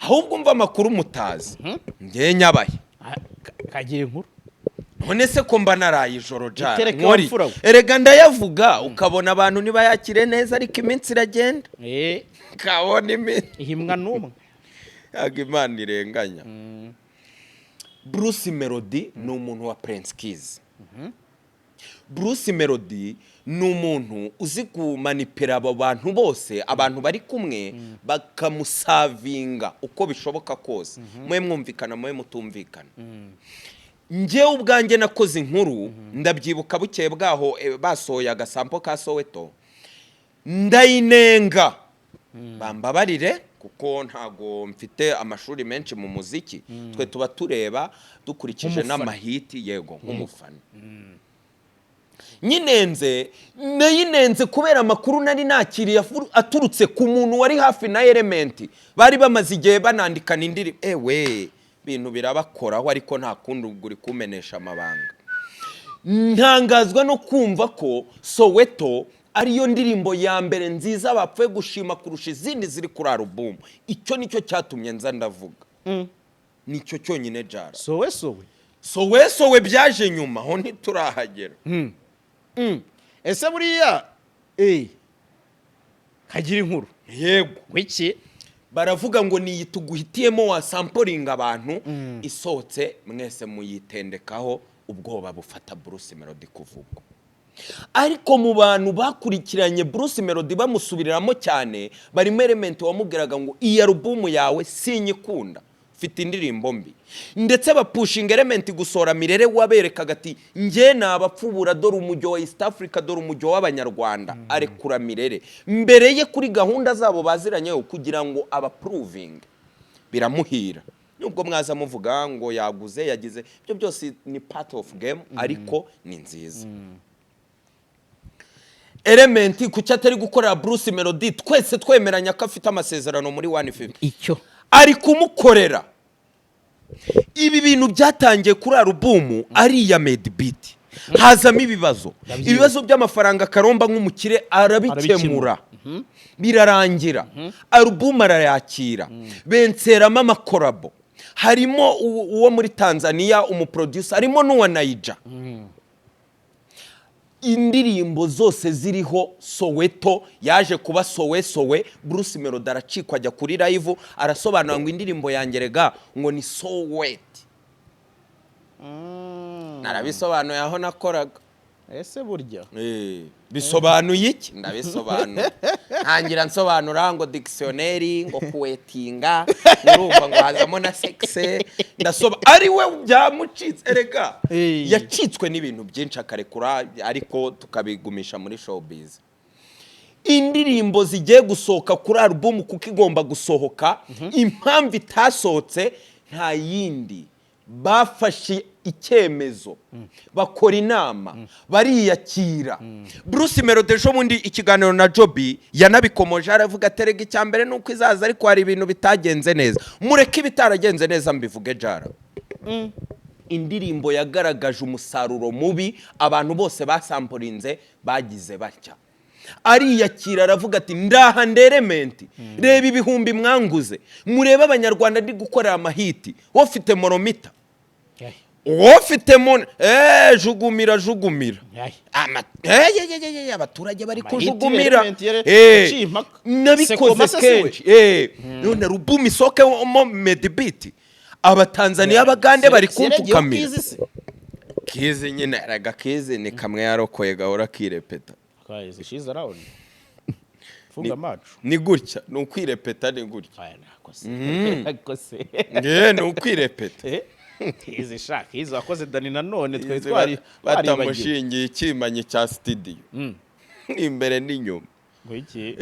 ahubwo umva amakuru mutazi ngiye nyabaye kagiye inkuru. None se ko mba naraye ijoro jara nkori erega ndayavuga ukabona abantu niba yakire neza ariko iminsi iragenda kabone iminsi ihimwa n'umwe Imana irenganya. Bruce Melody ni umuntu wa Prince Kiss. Bruce Melody ni umuntu uzi kumanipira abo bantu bose abantu bari kumwe bakamusavinga uko bishoboka kose. Mwe mwumvikana mwe mutumvikana. Ngewe ubwanjye nakoze inkuru ndabyibuka bukeye bwaho basohoye agasampo ka Soweto. Ndayinenga. Bambabarire kuko ntago mfite amashuri menshi mu muziki. Twe tuba tureba dukurikije n'amahiti yego nk'umufana. Nyinenze kubera amakuru nari nakiriye aturutse ku muntu wari hafi na Element. Bari bamaze igihe banandikana indiri bintu birabakoraho ariko nta kundi uri kumenesha amabanga. Ntangazwa no kumva ko Soweto ariyo ndirimbo ya mbere nziza bapfuye gushima kurusha izindi ziri kuri album. Icyo nicyo cyatumye nza ndavuga. Nicyo cyonyine Jara. Sowe byaje nyuma ho ntiturahagera. Ese buriya kagira inkuru. Yego. Wiki baravuga ngo niyi tuguhitiyemo wa sampling abantu isotse mwese muyitendekaho ubwoba bufata Bruce Melody kuvugwa. Ariko mu bantu bakurikiranye Bruce Melody bamusubiriramo cyane barimo Element wamubwiraga ngo iyi album yawe sinyikunda ufite indirimbo mbi, ndetse bapushinga Element gusora Mirere waberekaga ati nge nabapfubura dore umujyo wa East Africa dore umujyo w'abanyarwanda arekura Mirere mbere ye kuri gahunda zabo baziranyeho kugira ngo abaproving biramuhira. Nubwo mwaza muvuga ngo yaguze yagize byo byose ni part of game ariko ni nziza. Element kuki atari gukorera Bruce Melody twese twemeranya ko afite amasezerano muri 150 icyo ari kumukorera. Ibi bintu byatangiye kuri album ari ya Made Beat hazamo ibibazo by'amafaranga Karomba nk'umukire arabikemura birarangira. Album arayakira benseramo amakorabo, harimo uwo muri Tanzania umuproducer, harimo n'uwa Naija. Indirimbo zose ziriho Soweto yaje kuba sowe. Bruce Melody aracikwa ajya kuri live arasobanura ngo indirimbo yangerega ngo ni Sowet. Narabisobanuye aho nakoraga. Ese burya bisobanuye iki? Ndabisobanura ntangira nsobanura ngo dictionary ngo kuwetinga urumva ngo hazamo na sexe ndasoba ari we byamucitse erega yacitswe n'ibintu byinshi akarekura ariko tukabigumisha muri showbiz. Indirimbo zigiye gusohoka kuri album kuko igomba gusohoka impamvu itasohotse nta yindi bafashe icyemezo bakora inama bariyakira. Bruce Melody jo mundi ikiganiro na Joby yanabikomoje aravuga terega icyambere nuko izaza ariko hari ibintu bitagenze neza mureke bitaragenze neza mbivuge Jara. Indirimbo yagaragaje umusaruro mubi abantu bose basampurinze bagize batya ariyakira aravuga ati ndaha Element reba ibihumbi mwanguze murebe abanyarwanda ndi gukorera amahiti wofite moromita wofite mon jugumira abaturage bari kujugumira nabikoze kenshi none album isoke mo Made Beat abatanzania abagande bari kumfukamira kize nyine araga kize ni kamwe yarokoye gahora kirepeta kaze shiza round funga macu ni gutya ni ukwirepeta ni gutya akose ni ukwirepeta izi shaka izo wakoze Dani nanone twari batamushingiye ikimanyi cya studio imbere n'inyuma ngwiki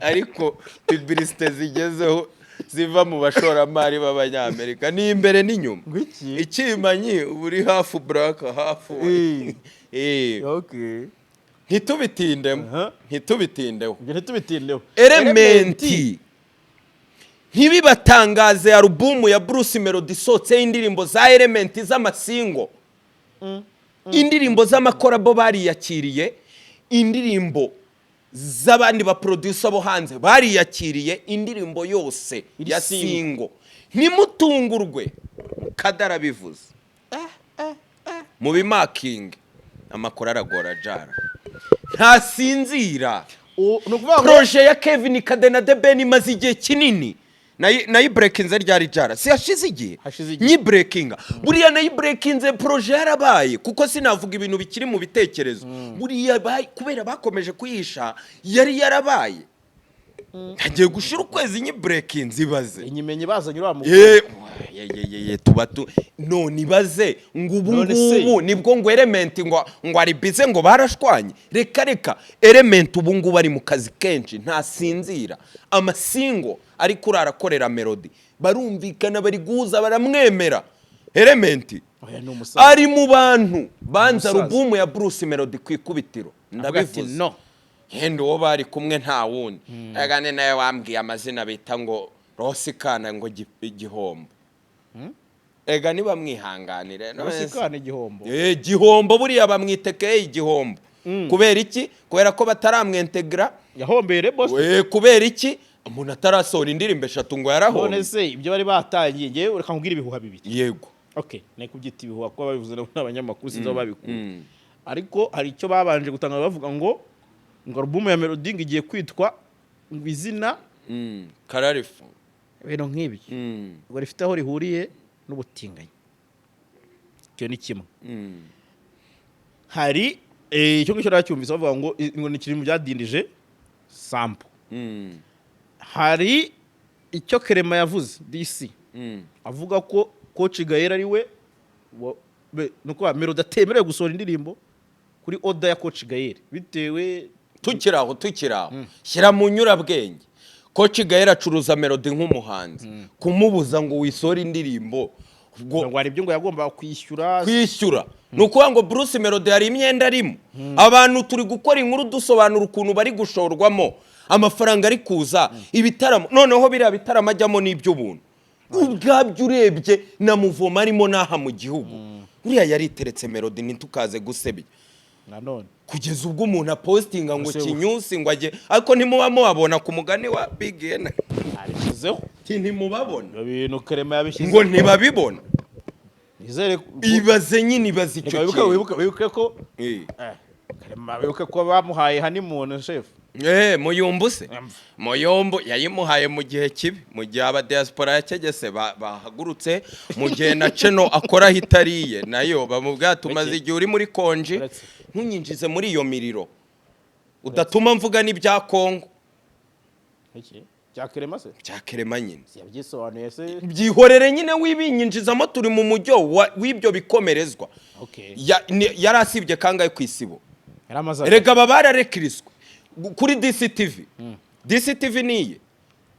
ariko publicité zigezeho ziva mu bashoramari b'abanyamerika ni imbere n'inyuma ikimanyi uri half black half okay ntitubitindeho Element ntibibatangaze album ya Bruce Melody sotse indirimbo za Element z'amasingo indirimbo z'amakorabo bariyakiriye indirimbo z'abandi ba producer bo hanze bariyakiriye indirimbo yose ya singo ntimutungurwe kadara bivuze mu bimaking amakora aragora Jara ntasinzira. Projet ya Kevin Kadena de Ben imaze igihe kinini nayi breakinze ryari Jara si hashize igihe nyi breakinga buriya nayi breakinze projet yarabaye kuko sinavuga ibintu bikiri mu bitekerezo buriya kubera bakomeje kuyisha yari yarabaye hagiye gushira ukwezi nyi breakinze ibaze inyimenye bazanye uramu tubatu none ibaze ngo ubu nibwo ngo Element ngo ari bize ngo barashwanye reka Element ubu ngo bari mu kazi kenshi nta sinzira amasingo ari kurara korera Melody barumvikana bari guza baramwemera Element ari mu bantu banza album ya Bruce Melody kwikubitiro ndabivuze hendo wo bari kumwe nta wundi agane naye wambwiye amazina bita ngo Rosikana ngo igihombo ega niba mwihanganire Rosikana igihombo igihombo buriya bamwitekeye igihombo kubera iki kubera ko bataramwentegra yahombere boss kubera iki umuntu atarasohora indirimbo 3 ngo yarahombe none se ibyo bari batangiye ngiye ureka nkubwira ibihuha bibiri yego okay ne kubyita ibihuha ko babivuze n'abanyamakuru sinzo babikuye ariko hari icyo babanje gutanga bavuga ngo album ya Melody igiye kwitwa izina Kararifu ibintu nk'ibi ngo rifite aho rihuriye n'ubutinganyi cyo ni kimwe hari icyo ngicyo racyumvise bavuga ngo ni kiri mu byadindije sample hari icyo Clement yavuze DC avuga ko Coach Gaël ari we nuko Melody atemerewe gusohora indirimbo kuri order ya Coach Gaël bitewe tukiraho shyira mu nyurabwenge Coach Gaël acuruza Melody nk'umuhanzi kumubuza ngo wisore indirimbo ngo ari byo ngo yagomba kwishyura nuko ngo Bruce Melody hari imyenda arimo abantu turi gukora inkuru dusobanura ukuntu bari gushorwamo amafaranga ari kuza ibitaramo noneho biriya bitaramo ajyamo n'ibyo buntu ubwabyo urebye na muvoma arimo naha mu gihugu uriya yariteretse Melody ntitukaze gusebya nanone kugeza ubwo umuntu apostinga ngo kinyusi ngo ajye ariko ntimubamo wabona ku mugani wa Big N arishyizeho ntimubabona ibintu Clement yabishyize ngo ntibabibona nizere ibaze nyine ibaze icyo wibuke ko Clement wibuke ko bamuhaye honeymoon chef Muyumbu se Muyumbu yayimuhaye mu gihe kibi mu gihe aba diaspora yakegese bahagurutse mu gihe na Cheno akora hitariye nayo bamubwira tumaze igihe uri muri konji ntunyinjize muri iyo miriro udatuma mvuga n'ibya Kongo cya Clement se cya Clement nyine yabyisobanuye se byihorere nyine wibinyinjizamo turi mu mujyo w'ibyo bikomerezwa yarasibye kangaye kwisibo rega babararekiriswe kuri DCTV DCTV niye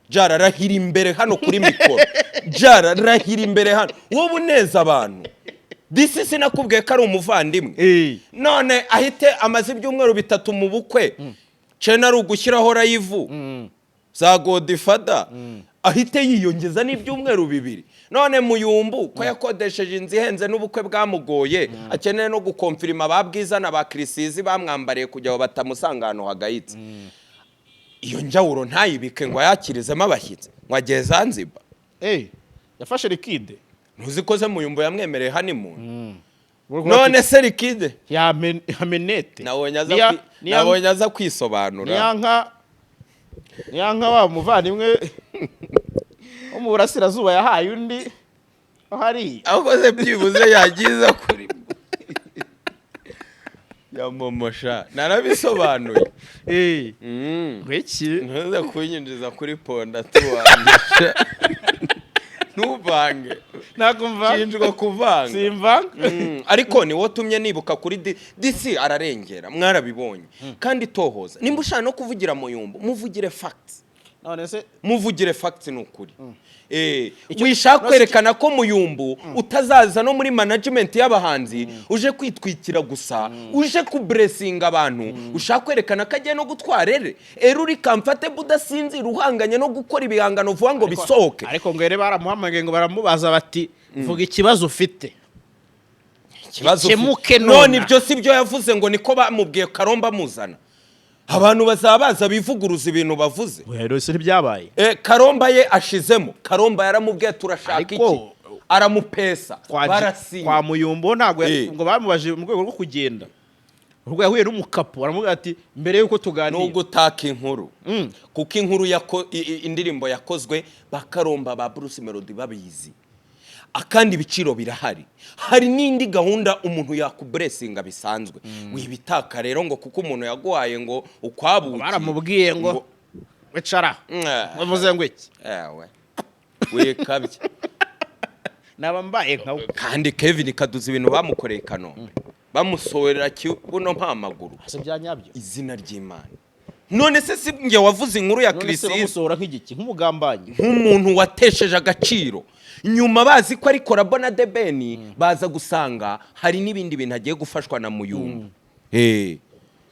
jara rahira imbere hano kuri mikoro jara rahira imbere hano wowe neza abantu DCC nakubwiye ko ari umuvandimwe none ahite amaze ibyumweru 3 mu bukwe cena ari ugushyiraho live za Godfather ahite yiyongeza n'ibyumweru 2 none Muyumbu ko yakodesheje inzi henze n'ubukwe bwamugoye akeneye no gukonfirma babwizana ba Krisizi bamwambariye kujya batamusangano hagayitse iyo njawuro ntayibike ngo yakirizemo abashyitsi ngo ageze Zanzibar yafashe Liquide ntuzikoze Muyumbu yamwemereye honeymoon none se Liquide yamenete nabonye aza kwisobanura niyanka wa muvandimwe wo mu burasirazuba yahaye undi hari akoze byibuze yagiza kuri ya momosha narabisobanuye ngwiki ntuze kunyinjiza kuri ponda tuwandisha ntuvange nakumva kinjwa kuvanga simvanga ariko ni wotumye nibuka kuri DC ararengera mwarabibonye kandi tohoza nimba ushaka no kuvugira Muyumbu muvugire facts none se muvugire facts n'ukuri wishaka kwerekana ko Muyumbu utazaza no muri management y'abahanzi uje kwitwikira gusa uje ku blessing abantu ushaka kwerekana ko agiye no gutwarere uri kamfate budasinzi ruhanganye no gukora ibihangano vuga ngo bisohoke ariko ngere baramuhamagaye ngo baramubaza bati vuga ikibazo ufite ikibazo none ibyo sibyo yavuze ngo niko bamubwiye Karomba muzana abantu bazabaza bivuguruza ibintu bavuze rero se ntibyabaye Karomba ye ashizemo Karomba yaramubwiye turashaka iki aramupesa barasinya kwa Muyumbu ntago ngo bamubaje mu rwego rwo kugenda ubwo yahuye n'umukapo aramubwira ati mbere yuko tuganira no gutaka inkuru kuko inkuru indirimbo yakozwe bakaromba ba Bruce Melody babizi akandi biciro birahari hari n'indi gahunda umuntu yakubresinga bisanzwe wibitaka rero ngo kuko umuntu yaguhaye ngo ukwabuki baramubwiye ngo wecara bavuze ngo iki wekabye nabambaye nkawe kandi Kevin Kaduzi ibintu bamukoreye Kanombe bamusohorera kibuno mpamaguru ase byanyabyo izina ry'Imana none se si nge wavuze inkuru ya Krisizi bamusohora nk'igiki nk'umugambanyi nk'umuntu watesheje agaciro nyuma bazi ko ari korabo na Debeni baza gusanga hari n'ibindi bintu agiye gufashwa na Muyumbu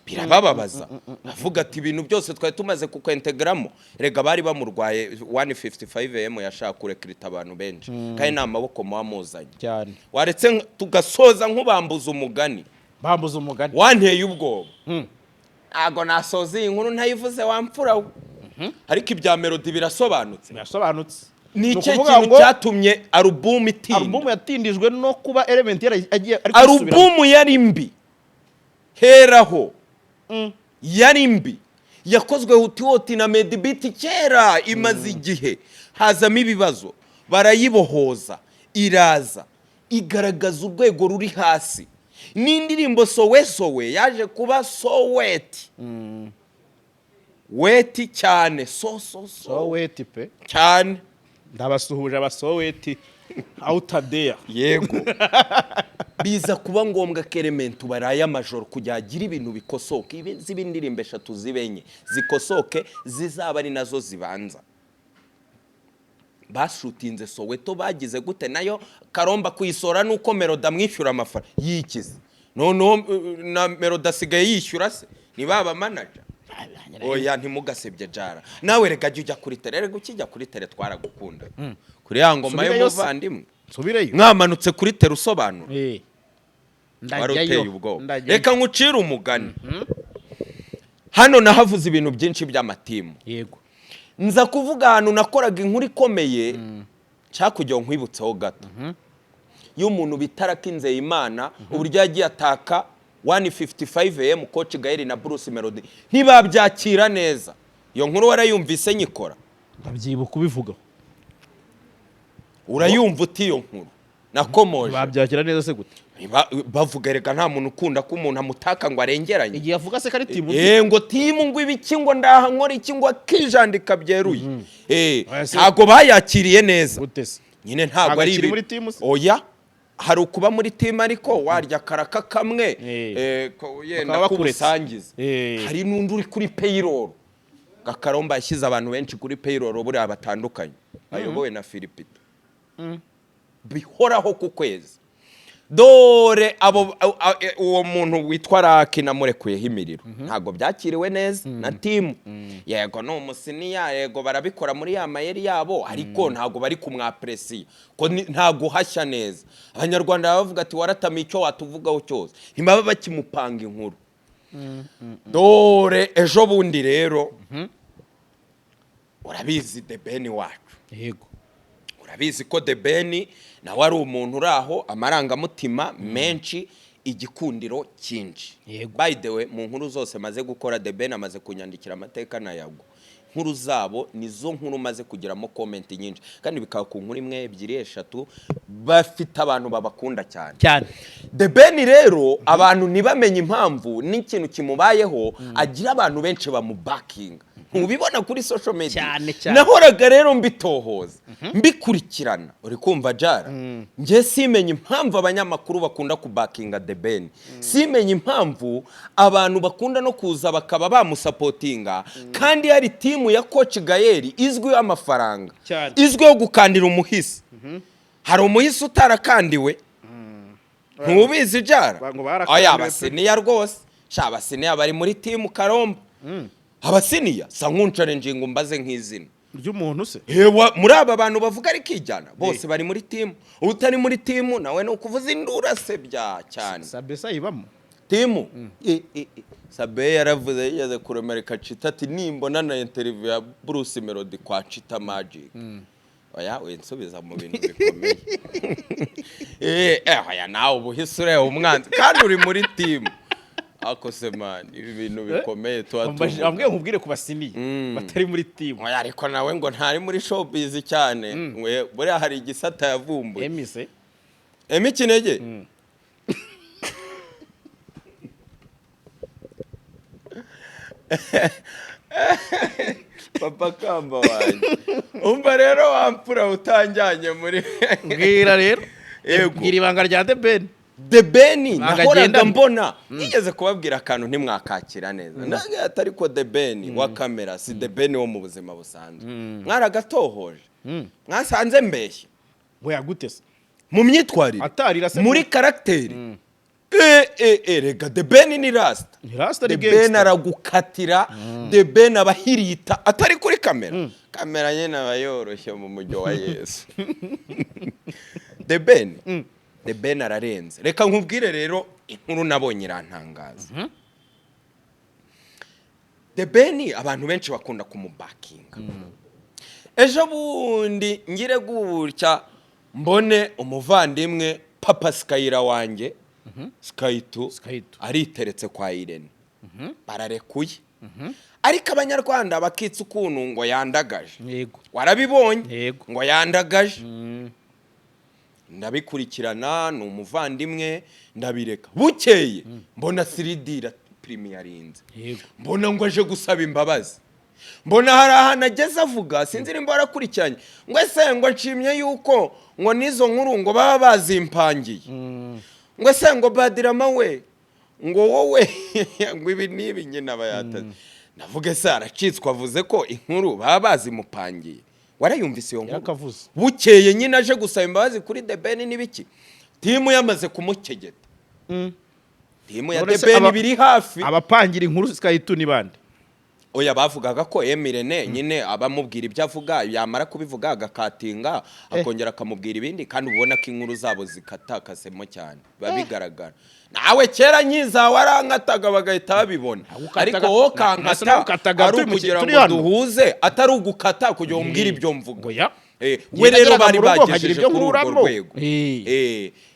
birababaza avuga ati ibintu byose twari tumaze kukwentegramo rega bari bamurwaye 155am yashaka kurekrita abantu benshi kandi nta maboko muamuzanye cyane waretse tugasoza nk'ubambuza umugani wanteye ubwoba ago nasoza iyi nkuru ntayivuze wampfura ariko ibya melody birasobanutse ni icyo kintu cyatumye album itinda album yatindijwe no kuba Element yaragiye album yari mbi heraho yari mbi yakozwe hutihuti na Medbeat kera imaze igihe hazamo ibibazo barayibohoza iraza igaragaza urwego ruri hasi n'indirimbo sowe yaje kuba soweti weti cyane soweti pe cyane ndabasuhuje abasoweti outadea yego biza kuba ngombwa ko Element baraye amajoro kujya agira ibintu bikosoke ibindirimbo 3 zibenye zikosoke zizaba ari nazo zibanza bashutinze Soweto bagize gute nayo Karomba kuyisora nuko Melody amwishyura amafara yikize none na Melody asigaye yishyura se ni baba manager oya ntimugasebye jara nawe rega jya kuri tele ukijya kuri tele twaragukunda kuri yangoma y'umuvandimwe subireyo mwamanutse kuri tele usobanura ndajyayo ubwo reka nkucira umugani hano nahavuze ibintu byinshi by'amatimu yego nza kuvuga ahantu nakoraga inkuru ikomeye cyakujya nkwibutseho gato y'umuntu bitarakinze Imana uburyo yagiye ataka 155am Coach Gaël na Bruce Melody ntibabyakira neza iyo nkuru warayumvise nyikora ndabyibuka ubivuga urayumva uti iyo nkuru nakomoje babyakira neza se gute bavuga reka nta muntu ukunda ko umuntu amutaka ngo arengeranye igihe avuga se kari timu ngo timu ngo ibiki ngo ndaha nkora iki ngo akijandika byeruye ntago bayakiriye neza nyine ntago ari ibi oya hari ukuba muri timu ariko warya karaka kamwe yenda kubusangiza hari n'undi uri kuri payroll Gakaromba yashyize abantu benshi kuri payroll buri abatandukanye ayobowe na Philipito bihoraho ku kwezi dore abo uwo muntu witwa Raki namurekuyeho imiriro ntago byakiriwe neza na timu yego no umusiniya yego barabikora muri ya mayeri yabo ariko ntago bari kumwapresiya ko ntago hashya neza abanyarwanda bavuga ati waratamiye icyo watuvugaho cyose ntibaba bakimupanga inkuru dore ejo bundi rero urabizi The Ben wacu yego urabizi ko The Ben nawe ari umuntu uraho amarangamutima menshi igikundiro cyinshi by the way mu nkuru zose maze gukora The Ben amaze kunyandikira amateka na yago nkuru zabo nizo nkuru maze kugiramo comment nyinshi kandi bikaba ku nkuru imwe 2 3 bafite abantu babakunda cyane The Ben rero abantu ntibamenye impamvu n'ikintu kimubayeho agira abantu benshi bamubakinga ubibona kuri social media nahoraga rero mbitohoza mbikurikirana uri kumva jara nje simenye impamvu abanyamakuru bakunda kubakinga The Ben simenye impamvu abantu bakunda no kuza bakaba bamusapotinga kandi hari timu ya Coach Gaël izwi amafaranga izwi yo gukandira umuhisi hari umuhisi utarakandiwe ntubizi jara oya basiniya rwose shabasiniya bari muri timu Karomba abasiniya sankunchallenge ngo mbaze nk'izina ry'umuntu se muri aba bantu bavuga ari kijyana bose bari muri timu utari muri timu nawe no kuvuza indura se bya cyane Sabe sayibamo timu Sabe yaravuze yigeze kuremereka Chita ati nimbona na interview ya Bruce Melody kwa Chita Magic oya wensubiza mu bintu bikomeye oya nawe ubuhisure umwanzi kandi uri muri timu ako semani ibi bintu bikomeye ambwiye nkubwire ku basiniye batari muri timu oya ariko nawe ngo ntari muri showbiz cyane buri hari igisata yavumbuye emise Kinege Papa Kamba wanjye umva rero wampura utanjyanye muri mbwira rero mbwira ibanga rya The Ben The Ben nahoraga mbona nigeze kubabwira akantu ntimwakakira neza nange atari ko The Ben wa kamera si The Ben wo mu buzima busanzwe mwaragatohoje mwasanze mbeshye we yagutese mu myitwarire muri karakteri rega The Ben ni rasta. Rasta ni The Ben gangster. aragukatira, The Ben abahirita atari kuri kamera. Kamera nyene abayoroshye mu mujyo wa Yesu. The Ben ararenze. Reka nkubwire rero inkuru nabonye irantangaza. The Ben abantu benshi bakunda kumubakinga. Ejo bundi ngire gutya mbone umuvandimwe Papa Skyra wanjye Skytu ariteretse kwa Irene. Bararekuye. Ariko abanyarwanda bakitse ukuntu ngo yandagaje. Yego. Warabibonye? Yego. Ngo yandagaje. Ndabikurikirana ni umuvandimwe ndabireka. Bukeye mbona 3D premierinze. Yego. Mbona ngo aje gusaba imbabazi. Mbona hari ahantu ageze avuga sinzi nimba arakurikiranye ngo ese ngo nshimye yuko ngo nizo nkuru ngo baba bazimpangiye. Ngo ese ngo Badirama we ngo wowe ngo ibi nibi nyina bayataze. Navuga se aracitswe avuze ko inkuru baba bazimupangiye. Warayumvise iyo nkuru? Yakavuze. Bukeye nyina aje gusaba imbabazi kuri The Ben nibiki. Timu yamaze kumukegeta. Timu ya The Ben biri hafi. Abapangira inkuru Skytu ni bande? Oya bavugaga ko Emirene nyine abamubwira ibyo avuga yamara kubivuga agakatinga akongera akamubwira ibindi kandi ubona ko inkuru zabo zikatakasemo cyane babigaragara. Nawe kera nyiza warankataga bagahita babibona. Ariko wowe kankata ari ukugira ngo duhuze atari ugukata kugira umbwire ibyo mvuga. We rero bari bagejeje kuri urwo rwego.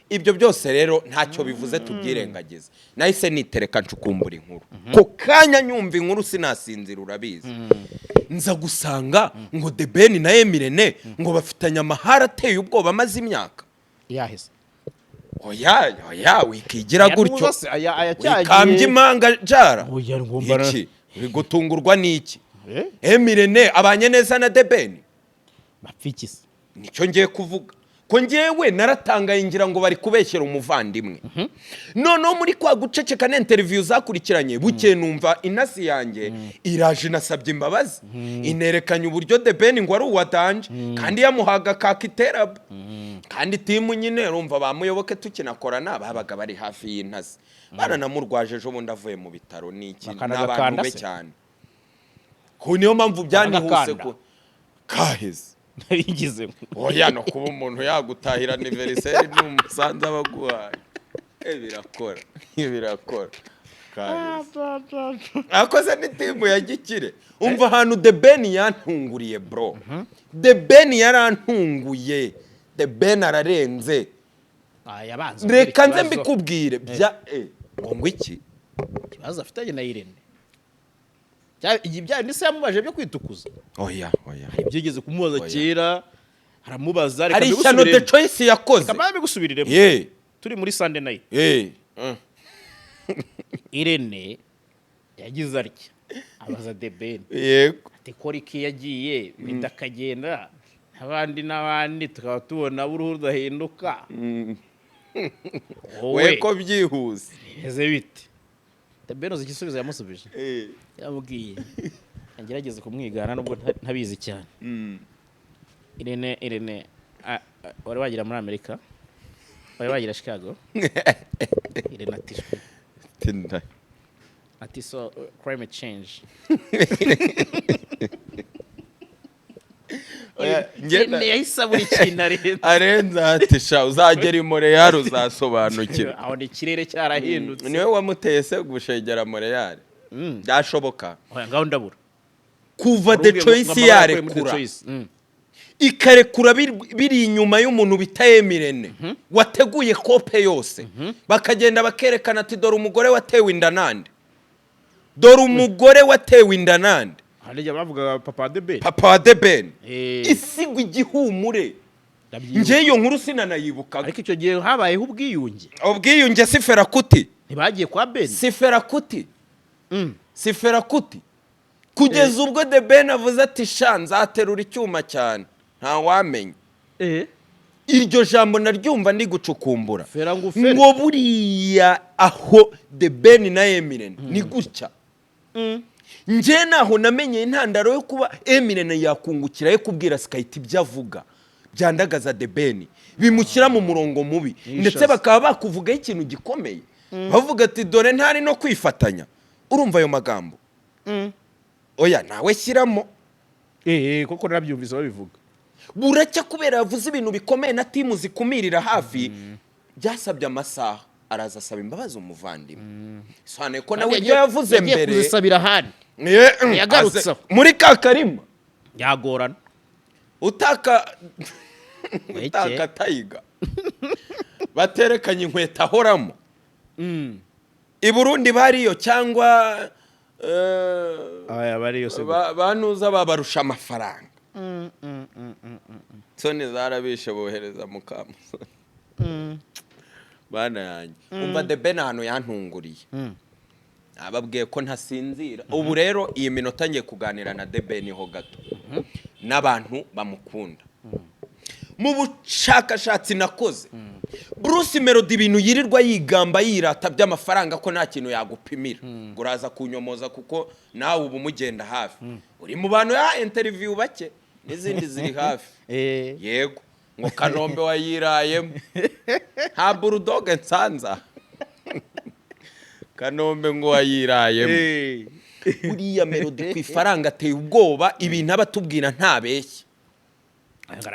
Ibyo byose rero ntacyo bivuze tubyirengagiza. Nahise nitereka ncukumbura inkuru. Ko kanya nyumva inkuru sinasinzira urabizi. Nza gusanga ngo The Ben na Emirene ngo bafitanya amahara ateye ubwoba maze imyaka. Yahise. Oya wikigira gutyo. Kambye imanga jara. Oya ngombara. Iki bigutungurwa niki? Emirene abanye neza na The Ben. Bapfikise. Nicyo ngiye kuvuga. Ko ngewe naratangaye ngira ngo bari kubeshyera umuvandimwe. Noneho muri kwa guceceka na interview zakurikiranye buke numva inasi yanjye iraje nasabye imbabazi. Inerekanye uburyo The Ben ngo ari uwadanje kandi yamuhaga kakiterab. Kandi timu nyine urumva bamuyoboke tukinakorana babaga bari hafi y'intasi. Baranamurwaje ejo bundi avuye mu bitaro niki n'abantu be cyane. Ko niyo mpamvu byanihuse ko kaheze. Yigize. Oya no kuba umuntu yagutahira anniversaire n'umusanza baguhaye. Birakora. Akoze ni timu ya Gikire. Umva ahantu The Ben yantunguriye bro. The Ben yarantunguye. The Ben ararenze. Yabanze. Reka nze mbikubwire bya ngo iki? Kibazo afitanye na Irene. Ibya ndise yamubaje byo kwitukuza. Oya. Ibyigeze kumubaza kera aramubaza reka bigusubirire. Ari The Choice yakoze. Kama bigusubiriremo. Turi muri Sunday night. Irene yagize arya abaza The Ben. Yego. Ati koriki yagiye bidakagenda n'abandi tukaba tubona buruhu rudahinduka. We ko byihuse. Eze bite? The Ben uzi igisubizo yamusubije. Yamubwiye angerageze kumwigana nubwo ntabizi cyane. Irene wari wagira muri Amerika, wari wagira Chicago. Irene ati so climate change. Irene yahise buri kintu arenza ati sha uzagera Montreal uzasobanukira. Aho ni kirere cyarahindutse. Niwe wamuteye se gushegera Montreal. Byashoboka. Ngaho ndabura. Kuva The Choice yarekura. Ikarekura biri inyuma y'umuntu bita Emirene. Wateguye kope yose. Bakagenda bakerekana ati dore umugore watewe inda nande. Hariya bavuga Papa The Ben. Isigwa igihumure. Nje iyo nkuru sinanayibuka. Ariko icyo gihe habayeho ubwiyunge. Ubwiyunge si Ferakuti. Ntibagiye kwa Ben. Si Ferakuti. Kugeza ubwo The Ben avuze ati sha nzaterura icyuma cyane. Nta wamenye. Iryo jambo naryumva ndi gucukumbura. Ngo buriya aho The Ben na Emirene ni gutya. Nje naho namenye intandaro yo kuba Emirene yakungukira yo kubwira Skyte ibyo avuga. Byandagaza The Ben. Bimushyira mu murongo mubi. Ndetse bakaba bakuvugaho ikintu gikomeye. bavuga ati dore ntari no kwifatanya. Urumva ayo magambo? Oya nawe shyiramo. Koko narabyumvise babivuga. Buracya kubera yavuze ibintu bikomeye na timu zikumirira hafi, byasabye amasaha araza asaba imbabazi umuvandimwe. Sane ko nawe ibyo yavuze mbere yagiye kuzisabira handi yagarutse muri kakarima yagorana utaka tayiga baterekanye inkweto ahoramo. I Burundi bariyo cyangwa bariyo se banuza babarusha amafaranga. Soni zarabishe bohereza mukamusoni. Bana yanjye umva The Ben hano yantunguriye. Ababwiye ko ntasinzira. Ubu rero iyi minota ngiye kuganira na The Ben ho gato n'abantu bamukunda. Mu bushakashatsi nakoze Bruce Melody ibintu yirirwa yigamba yirata by'amafaranga ko nta kintu yagupimira. Uraza kunyomoza kuko nawe ubu mugenda hafi. Uri mu bantu ya interview bake n'izindi ziri hafi. Yego ngo Kanombe wayirayemo nta Bulldog nsanza. Kanombe ngo wayirayemo. Uriya Melody ku ifaranga ateye ubwoba, ibintu abatubwira ntabeshye.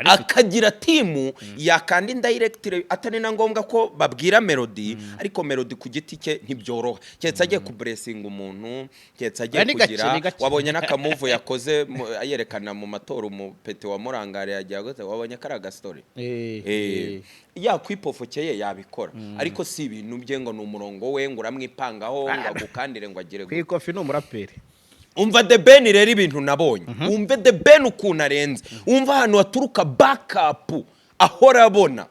Akagira timu yakandi director atari na ngombwa ko babwira Melody, ariko Melody ku giti cye ntibyoroha. Cyetse agiye ku blessing umuntu, cyetse agiye kugira wabonye n'akamuvu yakoze ayerekana mu matora umupete wa Murangare yagiye gute, wabonye karaga story ya kwipofokeye yabikora, ariko si ibintu bye ngo n'umurongo we ngo uramwipangaho ngo agukandire ngo agire kwikofi n'umuraperi. Umva The Ben rero ibintu nabonye. Umve The Ben ukuntu arenze. Umva hano waturuka backup ahora abona.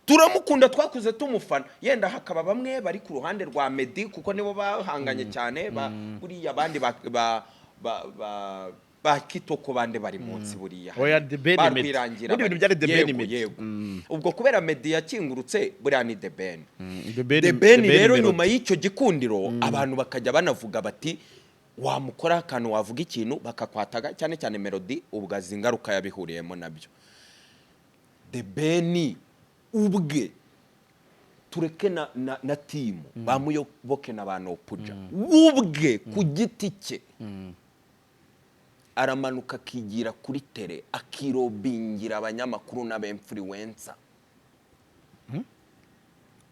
Turamukunda twakuze tumufana. Yenda hakaba bamwe bari ku ruhande rwa Meddy kuko nibo bahanganye cyane buriya abandi ba Kitoko bande bari munsi buriya. Oya The Ben Meddy. Ibintu byari The Ben Meddy. Ubwo kubera Meddy yakingurutse buriya ni The Ben. The Ben rero nyuma y'icyo gikundiro abantu bakajya banavuga bati wamukora akantu wavuga ikintu bakakwataga cyane cyane Melody ubwazi ingaruka yabihuriyemo nabyo. The Ben ubwe tureke na timu bamuyoboke n'abantu puja ubwe ku giti cye aramanuka akigira kuri tele akirobingira abanyamakuru n'abinfluencer.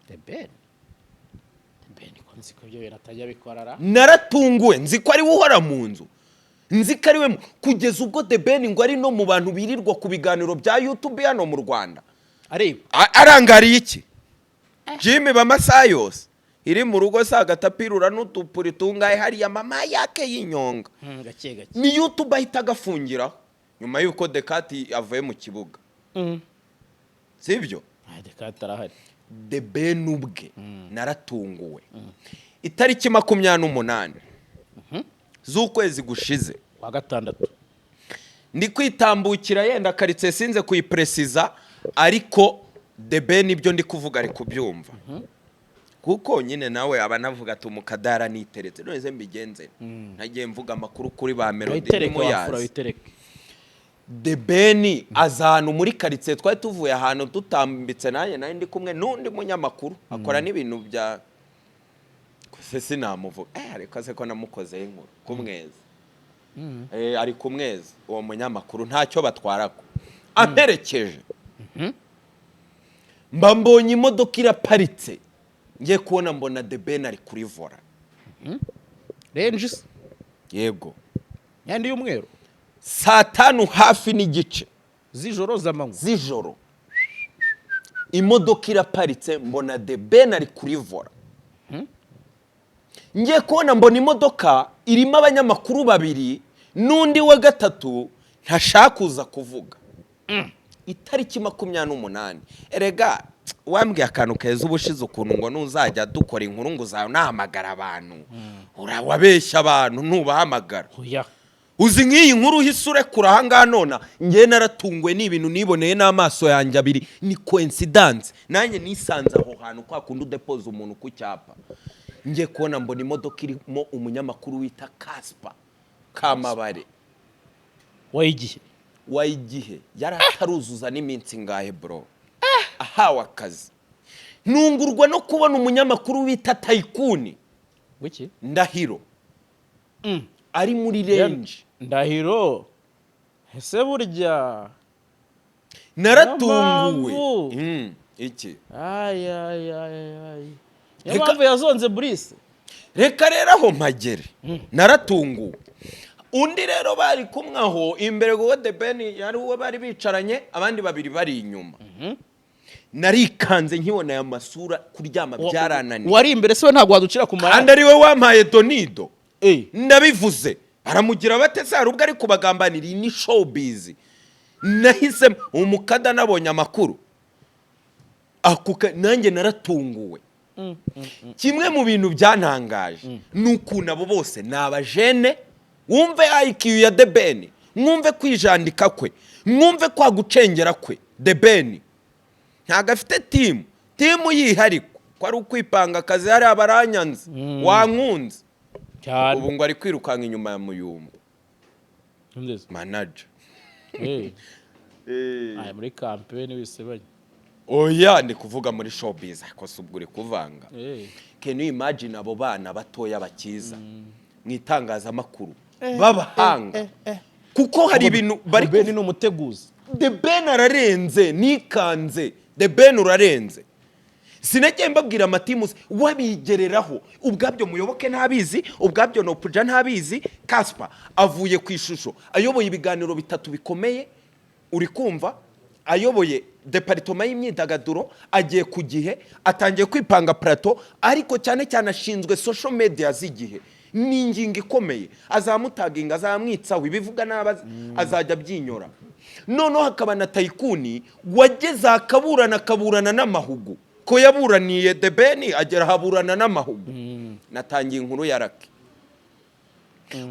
The Ben nzi ko byo biratajya bikorara. Naratunguwe nzi ko ari uhora mu nzu, nzi ko ari we kugeza ubwo The Ben ngo ari no mu bantu birirwa ku biganiro bya YouTube hano mu Rwanda. Arangariye iki Jimmy bamasaha yose iri mu rugo sa gatapirura n'utupuri tungaye hariya mama yake yinyonga gake gake ni YouTube ahita agafungira nyuma yuko Dekati avuye mu kibuga. Sibyo Dekati arahari. The Ben ubwe naratunguwe. Itariki 28 z'ukwezi gushize wa gatandatu ndi kwitambukira yenda karitse sinze kuyipresiza, ariko The Ben ibyo ndi kuvuga ari kubyumva kuko nyine nawe abanavuga ati umukadara niteretse none mbigenze nagiye mvuga amakuru kuri ba Melody mu yazi. The Ben azana muri karitse twari tuvuye ahantu tutambitse naye ndi kumwe n'undi munyamakuru akora n'ibintu bya sese namuvuga ariko se ko namukoze inkuru kumweza ari kumweza uwo munyamakuru ntacyo batwarako amperekeje. Mba mbonye imodoka iraparitse ngiye kubona mbona The Ben ari kuri vola. Ranges yego yandi y'umweru 5:30 hafi n'igice z'ijoro z'amanywa z'ijoro imodoka iraparitse mbona The Ben ari kuri vola. Ngiye kubona mbona imodoka irimo abanyamakuru babiri n'undi wa gatatu ntashaka kuvuga. Itariki 28 erega wambwiye akantu keza ubushize ukuntu ngo nuzajya dukora inkuru ngo zawe nahamagara abantu urawabeshya abantu ntubahamagara. Uzi nk'iyi nkuru hisure kura hanga nona ngiye naratungwe n'ibintu niboneye n'amaso yanjye abiri ni coincidence nanjye nisanze aho hantu kwa kundi depose umuntu ku cyapa. Ngiye kubona mbona imodoka irimo umunyamakuru wita Kaspa Kamabare wayigihe yari ataruzuza n'iminsi ngahe bro ahawe akazi. ntungurwa no kubona umunyamakuru wita Tycoon wiki Ndahiro ari muri range. Ndahiro ese burya naratunguwe. Iki ay mpamvu yazonze Bruce. Reka rero aho mpagere naratunguwe. Undi rero bari kumwaho imbere go The Ben yari uwo bari bicaranye, abandi babiri bari inyuma. Narikanze nkibona ya masura kuryama byarananiye. Wari imbere se ntabwo waducira ku mara. Kandi ari we wampaye Donido. Ndabivuze aramugira batese hari ubwo ari kubagambanira ni showbiz. Nahise umukada nabonye amakuru akuka nanjye naratunguwe. Kimwe mu bintu byantangaje nukuntu abo bose nabajene, wumve IQ ya The Ben, mwumve kwijandika kwe, mwumve kwa gucengera kwe. The Ben ntago afite team yihariko ko ari ukwipanga akazi hari abaranyanze wankunze cyane. Ubu ngo ari kwirukanga inyuma ya Muyumbu manager. Ay muri campaign wisebanye. Oya ndi kuvuga muri showbiz ko subgure kuvanga. Can you imagine abo bana batoya bakiza mwitangaza makuru babahanga kuko hari ibintu bari Ben ni umuteguzi. The Ben ararenze nikanze. The Ben urarenze. Sinajye mbabwira amatimus wabigereraho ubwabyo muyoboke ntabizi, ubwabyo no puja ntabizi. Casper avuye ku ishusho ayoboye ibiganiro bitatu bikomeye, uri kumva, ayoboye departement y'imyidagaduro, agiye ku Gihe, atangiye kwipanga plateau, ariko cyane cyane ashinzwe social media z'igihe. Ni ingingo ikomeye, azamutaginga, azamwitsaho ibivuga nabaza, azajya byinyora. Noneho hakaba na Tycoon wageze akaburana n'amahugu ko yaburaniye The Ben agera haburana n'amahugu. Natangiye inkuru ya Raki.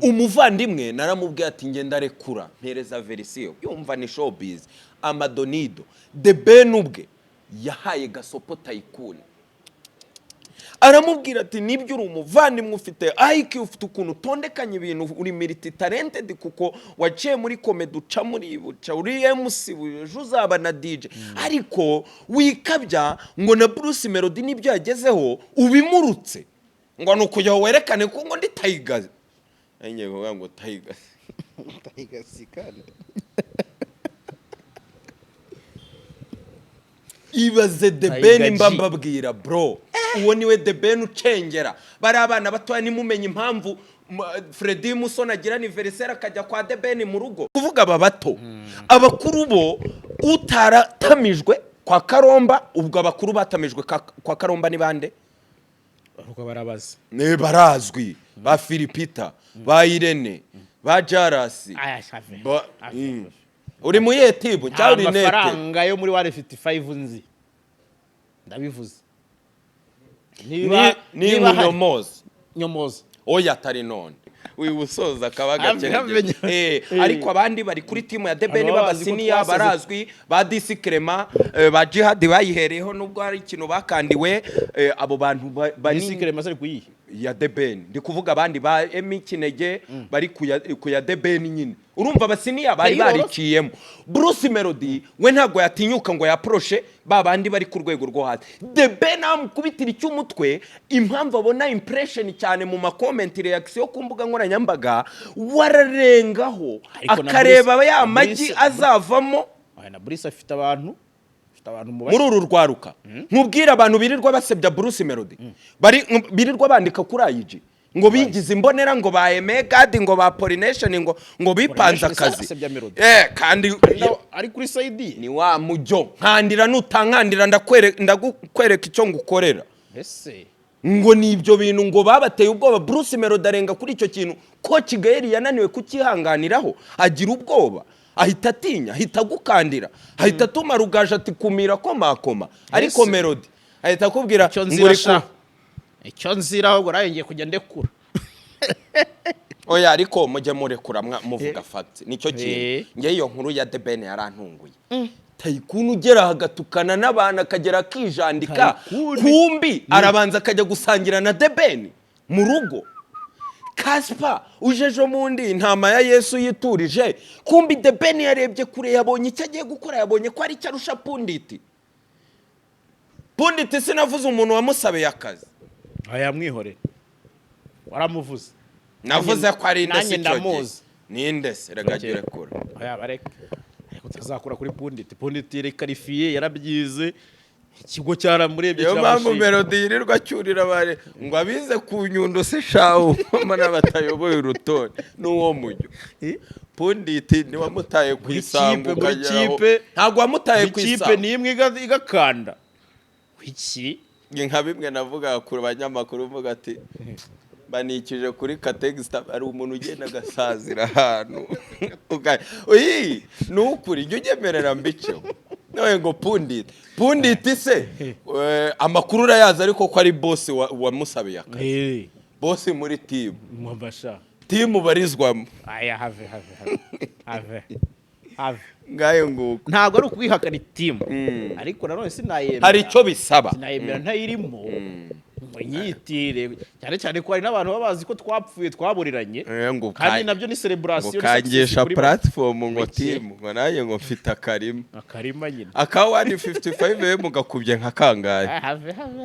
Umuvandimwe naramubwiye ati ngenda rekura mpereza verisiyo yumva ni showbiz amadonido. The Ben ubwe yahaye gasopo Tycoon, aramubwira ati nibyo uri umuvandimwe ufite IQ, ufite ukuntu tondekanye ibintu, uri multi talented kuko waciye muri comedy uca muri buca uri MC ejo uzaba na DJ, ariko wikabya ngo na Bruce Melody nibyo yagezeho ubimurutse ngo nukujya werekane ko ngo ndi Tiger. Enye ngo Tiger Tiger sikane ibaze The Ben mbambabwira bro, uwo niwe The Ben ucengera bari abana batoya. Nimumenye impamvu Freddy Musoni agira anniversaire akajya kwa The Ben mu rugo kuvuga aba bato. Abakuru bo utaratamijwe kwa Karomba, ubwo abakuru batamijwe kwa Karomba ni bande? Uko barabaza barazwi ba Philipita, ba Irene, ba Jarasi. Uri mu yetibu cyangwa uri nete? Amafaranga yo muri 155 nzi ndabivuze. Niba nyomoza oya tari none wibusoza kabaga cyane. Ariko abandi bari kuri timu ya The Ben babasiniya barazwi, ba DC Clement, ba Jihad bayihereho nubwo hari ikintu bakandiwe. Abo bantu bani DC Clement ari kuyihe ya The Ben, ndi kuvuga abandi ba Emi Kinege bari kuya The Ben nyine. Urumva abasiniya bari bariciyemo. Bruce Melody we ntago yatinyuka ngo yaproshe babandi bari ku rwego rwo hasi. The Ben amukubitira icy'umutwe, impamvu abona impression cyane mu ma comment reaction ku mbuga nkoranyambaga, wararengaho akareba ya magi azavamo. Na Bruce afite abantu muri uru rwaruka. Nkubwira abantu birirwa basebya Bruce Melody, bari birirwa bandika kuri IG ngo bigize imbonera, ngo ba Megad, ngo ba Pollination, ngo bipanza akazi. Kandi ari kuri side ni wa mujyo nkandira nutankandira ndakwereka icyo ngukorera. Ese ngo nibyo bintu ngo babateye ubwoba. Bruce Melody arenga kuri icyo kintu ko Kigali yananiwe kukihanganiraho, agira ubwoba, ahita atinya, ahita gukandira, ahita tuma rugaje ati kumira komakoma. Ariko Melody ahita akubwira icyo nzira ahubwo ngiye kujya ndekura. Oya ariko mujye murekura muvuga fact nicyo kintu. Ngiye iyo nkuru ya The Ben yarantunguye. Tycoon ugera hagatukana n'abana akagera kijandika, kumbi arabanza akajya gusangira na The Ben mu rugo. Casper ujejo mundi intama ya Yesu yiturije, kumbi The Ben yarebye kure, yabonye icyo agiye gukora, yabonye ko ari cyarusha punditi. Pundit sinavuze umuntu wamusabeye akazi. aya mwihore waramuvuze Navuze ko ari inde nanjye se cyo gihe. ndamuzi. Ninde se rega gire kure. aya bareka ariko tuzakura kuri Pundit rekarifiye yarabyize ikigo cyaramurebye Yo mpamvu Melody yirirwa cyurira bare ngo abize ku nyundo se shawo mana batayoboye urutonde n'uwo mujyo. Pundit ni wamutaye ku isambu kajyaho. Ntago wamutaye ku ikipe isambu. ni imwe igakanda iki Nka bimwe navuga ku banyamakuru mvuga ati banikije kuri Kategista ari umuntu ugenda gasazira ahantu. Oyi nukuri jye ugemerera mbiceho. Nawe ngo Pundit se amakuru urayaza ariko ko ari boss wamusabiye akazi. Boss muri team. Mwambasha. Team barizwamo. Aya have. Ngayo nguko. Ntago ari ukwihakana team. Ariko nanone sinayemera. Hari icyo bisaba. Sinayemera ntayirimo. Nyitire cyane cyane ko hari n'abantu babazi ko twapfuye twaburiranye. Kandi nabyo ni celebration. Kangisha platform ngo team ngo naye ngo mfite akarima nyine. Akawa ni 55 mugakubye nka kangaye.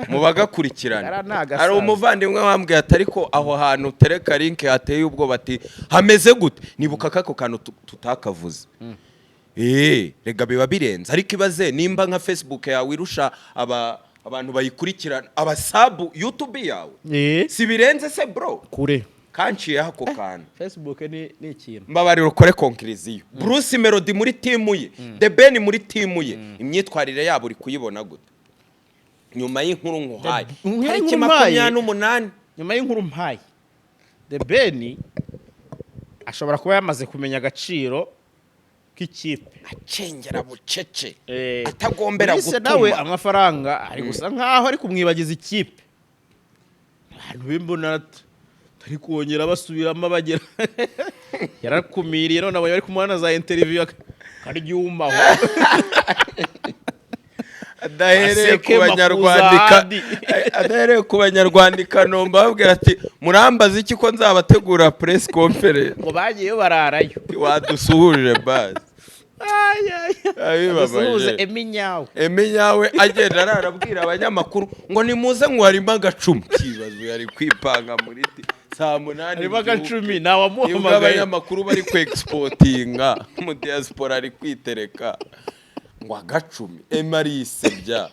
Mu bagakurikirana. Ari umuvandimwe wambwiye atari ko aho hantu tereka link hateye ubwo bati hameze gute nibuka kako kantu tutakavuze. Rega biba birenze ariko ibaze nimba nka Facebook yawe irusha abantu bayikurikirana abasabu YouTube yawe si birenze se bro kure kanciye hako kana Facebook ni ikintu mbabariro kore conclusion Bruce Melody muri team ye The Ben muri team ye imyitwarire yabo uri kuyibona gute nyuma y'inkuru nkuhaye tariki 28 nyuma y'inkuru mpaye The Ben ashobora kuba yamaze kumenya agaciro k'ikipe acengera bucece atagombera gutuma nawe amafaranga ari gusa nkaho ari kumwibagiza ikipe abantu bimbona tari kuongera basubiramo bagera yarakumiriye none abo bari kumwana za interview karyumaho adahereye ku banyarwandika nomba babwira ati murambaza iki ko nzabategura press conference ngo bagiye bararayo wadusuhuje base abibabaje eminyawe agenda ararabwira abanyamakuru ngo nimuze ngo harimo agacumi kibazo yari kwipanga muri saa 8 harimo agacumi nawamuhamagaye abanyamakuru bari ku exportinga mu diaspora ari kwitereka ngo agacumi Emarise bya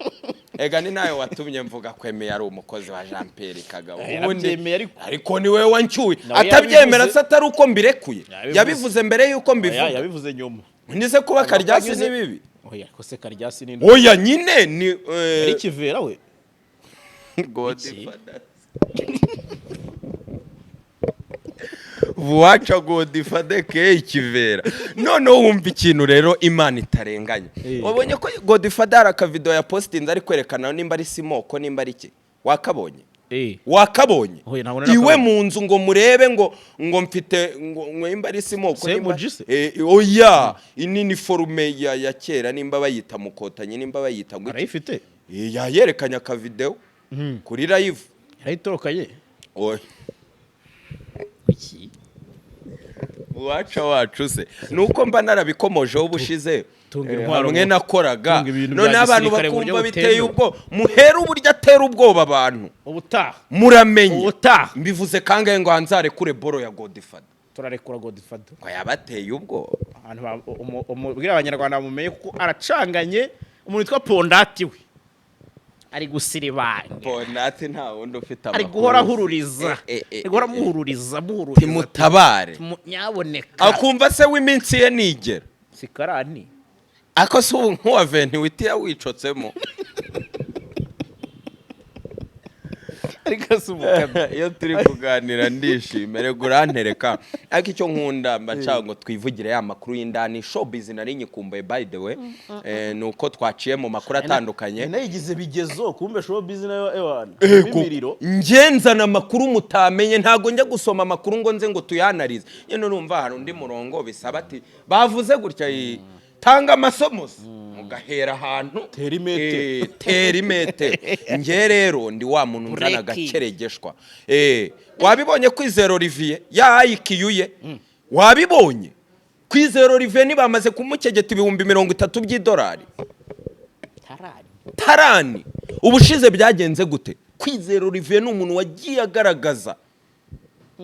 ega ni nayo watumye mvuga ko Eme yari umukozi wa Jean Pierre Kagabo ubundi ariko ni wewe wancyuye atabyemera se atari uko mbirekuye yabivuze mbere yuko mbivuga yabivuze nyuma Nise kuba Karyasi ni bibi oya ko se Karyasi ni oya nyine ni ari kivera we Godfather Vuacha Godfather ke kivera none wumva ikintu rero Imana itarenganya wabonye ko Godfather aka video ya postinze ari kwerekana nimba ari simoko nimba ari ki wakabonye wakabonye iwe mu nzu ngo murebe ngo mfite ngo imba ari simoko nimba oya inini forume ya kera nimba bayita mukotanye nimba bayita ngo arayifite yerekanya aka video kuri live yarayitorokaye oya wacu se nuko mba narabikomojeho ubushize hamwe nakoraga none abantu bakumva biteye ubwo muhera uburyo atera ubwoba abantu muramenye mbivuze kangahe ngo hanzare kure boro ya Godfather turarekura Godfather ngo yabateye ubwo ubwira abanyarwanda bamumenye kuko aracanganye umuntu witwa Pondati we ari gusiribanye Pondati nta wundi ufite amakuru ari guhora hururiza guhora muhururiza timutabare nyaboneka akumva se w'iminsi ye nigera sikarani ako se ubu nkuwa venti witiya wicotsemo ariko sumuka iyo turi kuganira ndishimere gurantereka ariko icyo nkunda mbacango twivugire ya makuru y'indani showbiz nari nyikumbuye by the way nuko twaciye mu makuru atandukanye nayigize bigezo kumbe showbiz nayo ewana imiriro ngenzana amakuru mutamenye ntago njya gusoma amakuru ngo nze ngo tuyanarize nyene urumva hari undi murongo bisaba ati bavuze gutya tanga amasomo mugahera ahantu terimete nge rero ndi wa muntu nzana gakeregeshwa wabibonye Kwizera Olivier yayikiyuye wabibonye Kwizera Olivier ni bamaze kumukegeta $30,000 tarari tarani ubushize byagenze gute? Kwizera Olivier ni umuntu wagiye agaragaza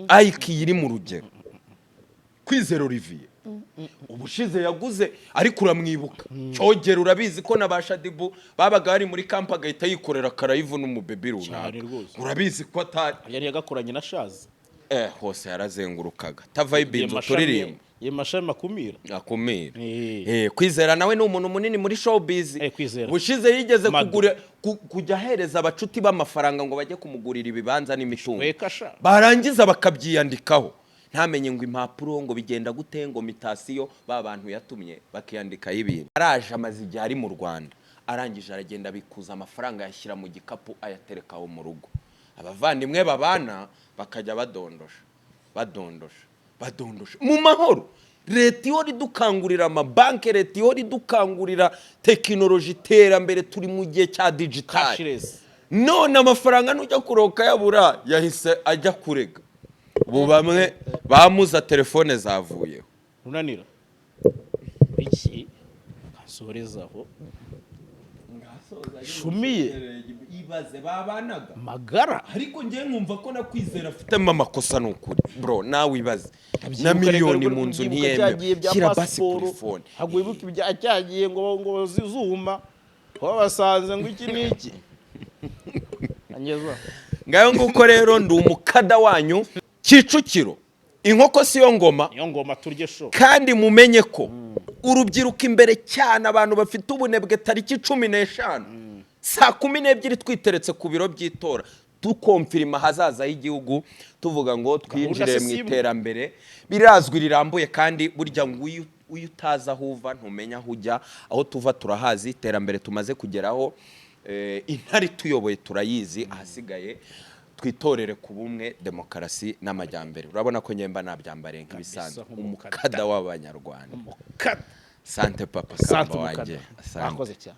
ayiki iri mu rugero. Kwizera Olivier ubushize yaguze ariko uramwibuka cyogera, urabizi ko nabasha Dibu babaga ari muri kampa agahita yikorera karayivu n'umubebe runaka, urabizi ko atari yari yagakoranye na Shazi hose yarazengurukaga tavayibinzo turirimba ye mashami makumira Kwizera nawe ni umuntu munini muri showbiz. Bushize yigeze kujya ahereza abacuti b'amafaranga ngo bajye kumugurira ibibanza n'imitungo, barangiza bakabyiyandikaho, ntamenye ngo impapuro ngo bigenda gute, ngo mitasiyo ba bantu yatumye bakiyandikaho ibintu. Araje amaze igihe ari mu Rwanda, arangije aragenda abikuza amafaranga yashyira mu gikapu ayaterekaho mu rugo. Abavandimwe babana bakajya badondosha mu mahoro. Leta ihora idukangurira amabanki, leta ihora idukangurira tekinoloji, iterambere, turi mu gihe cya digitali. None amafaranga nujya kuroka yabura, yahise ajya kurega. Ubu bamwe bamuza telefone zavuyeho. Runanira iki kasorezaho shumiye ibaze babanaga magara, ariko ngiye nkumva ko na Kwizera afitemo amakosa n'ukuri. Bro nawe ibaze na miliyoni mu nzu ntiyeme kira basi kuri phone, hagwibuka ibyagiye ngo zizuma wabasanze ngo iki niki anyeza ngayo nguko. Rero ndi umukada wanyu Kicukiro, inkoko siyo ngoma, iyo ngoma turye sho. Kandi mumenye ko urubyiruko imbere cyane, abantu bafite ubunebwe, tariki 15 saa 12 twiteretse ku biro by'itora tukomfirima hazaza y'igihugu, tuvuga ngo twinjire mu iterambere. Birazwi rirambuye, kandi burya ngo uyu utaza huva ntumenya hujya, aho tuva turahazi, iterambere tumaze kugeraho intari tuyoboye turayizi, ahasigaye twitorere ku bumwe, demokarasi n'amajyambere. Urabona ko nyemba nabyambare nk'ibisanzwe, umukada w'abanyarwanda. Sante papa kamba wanjye, akoze cyane.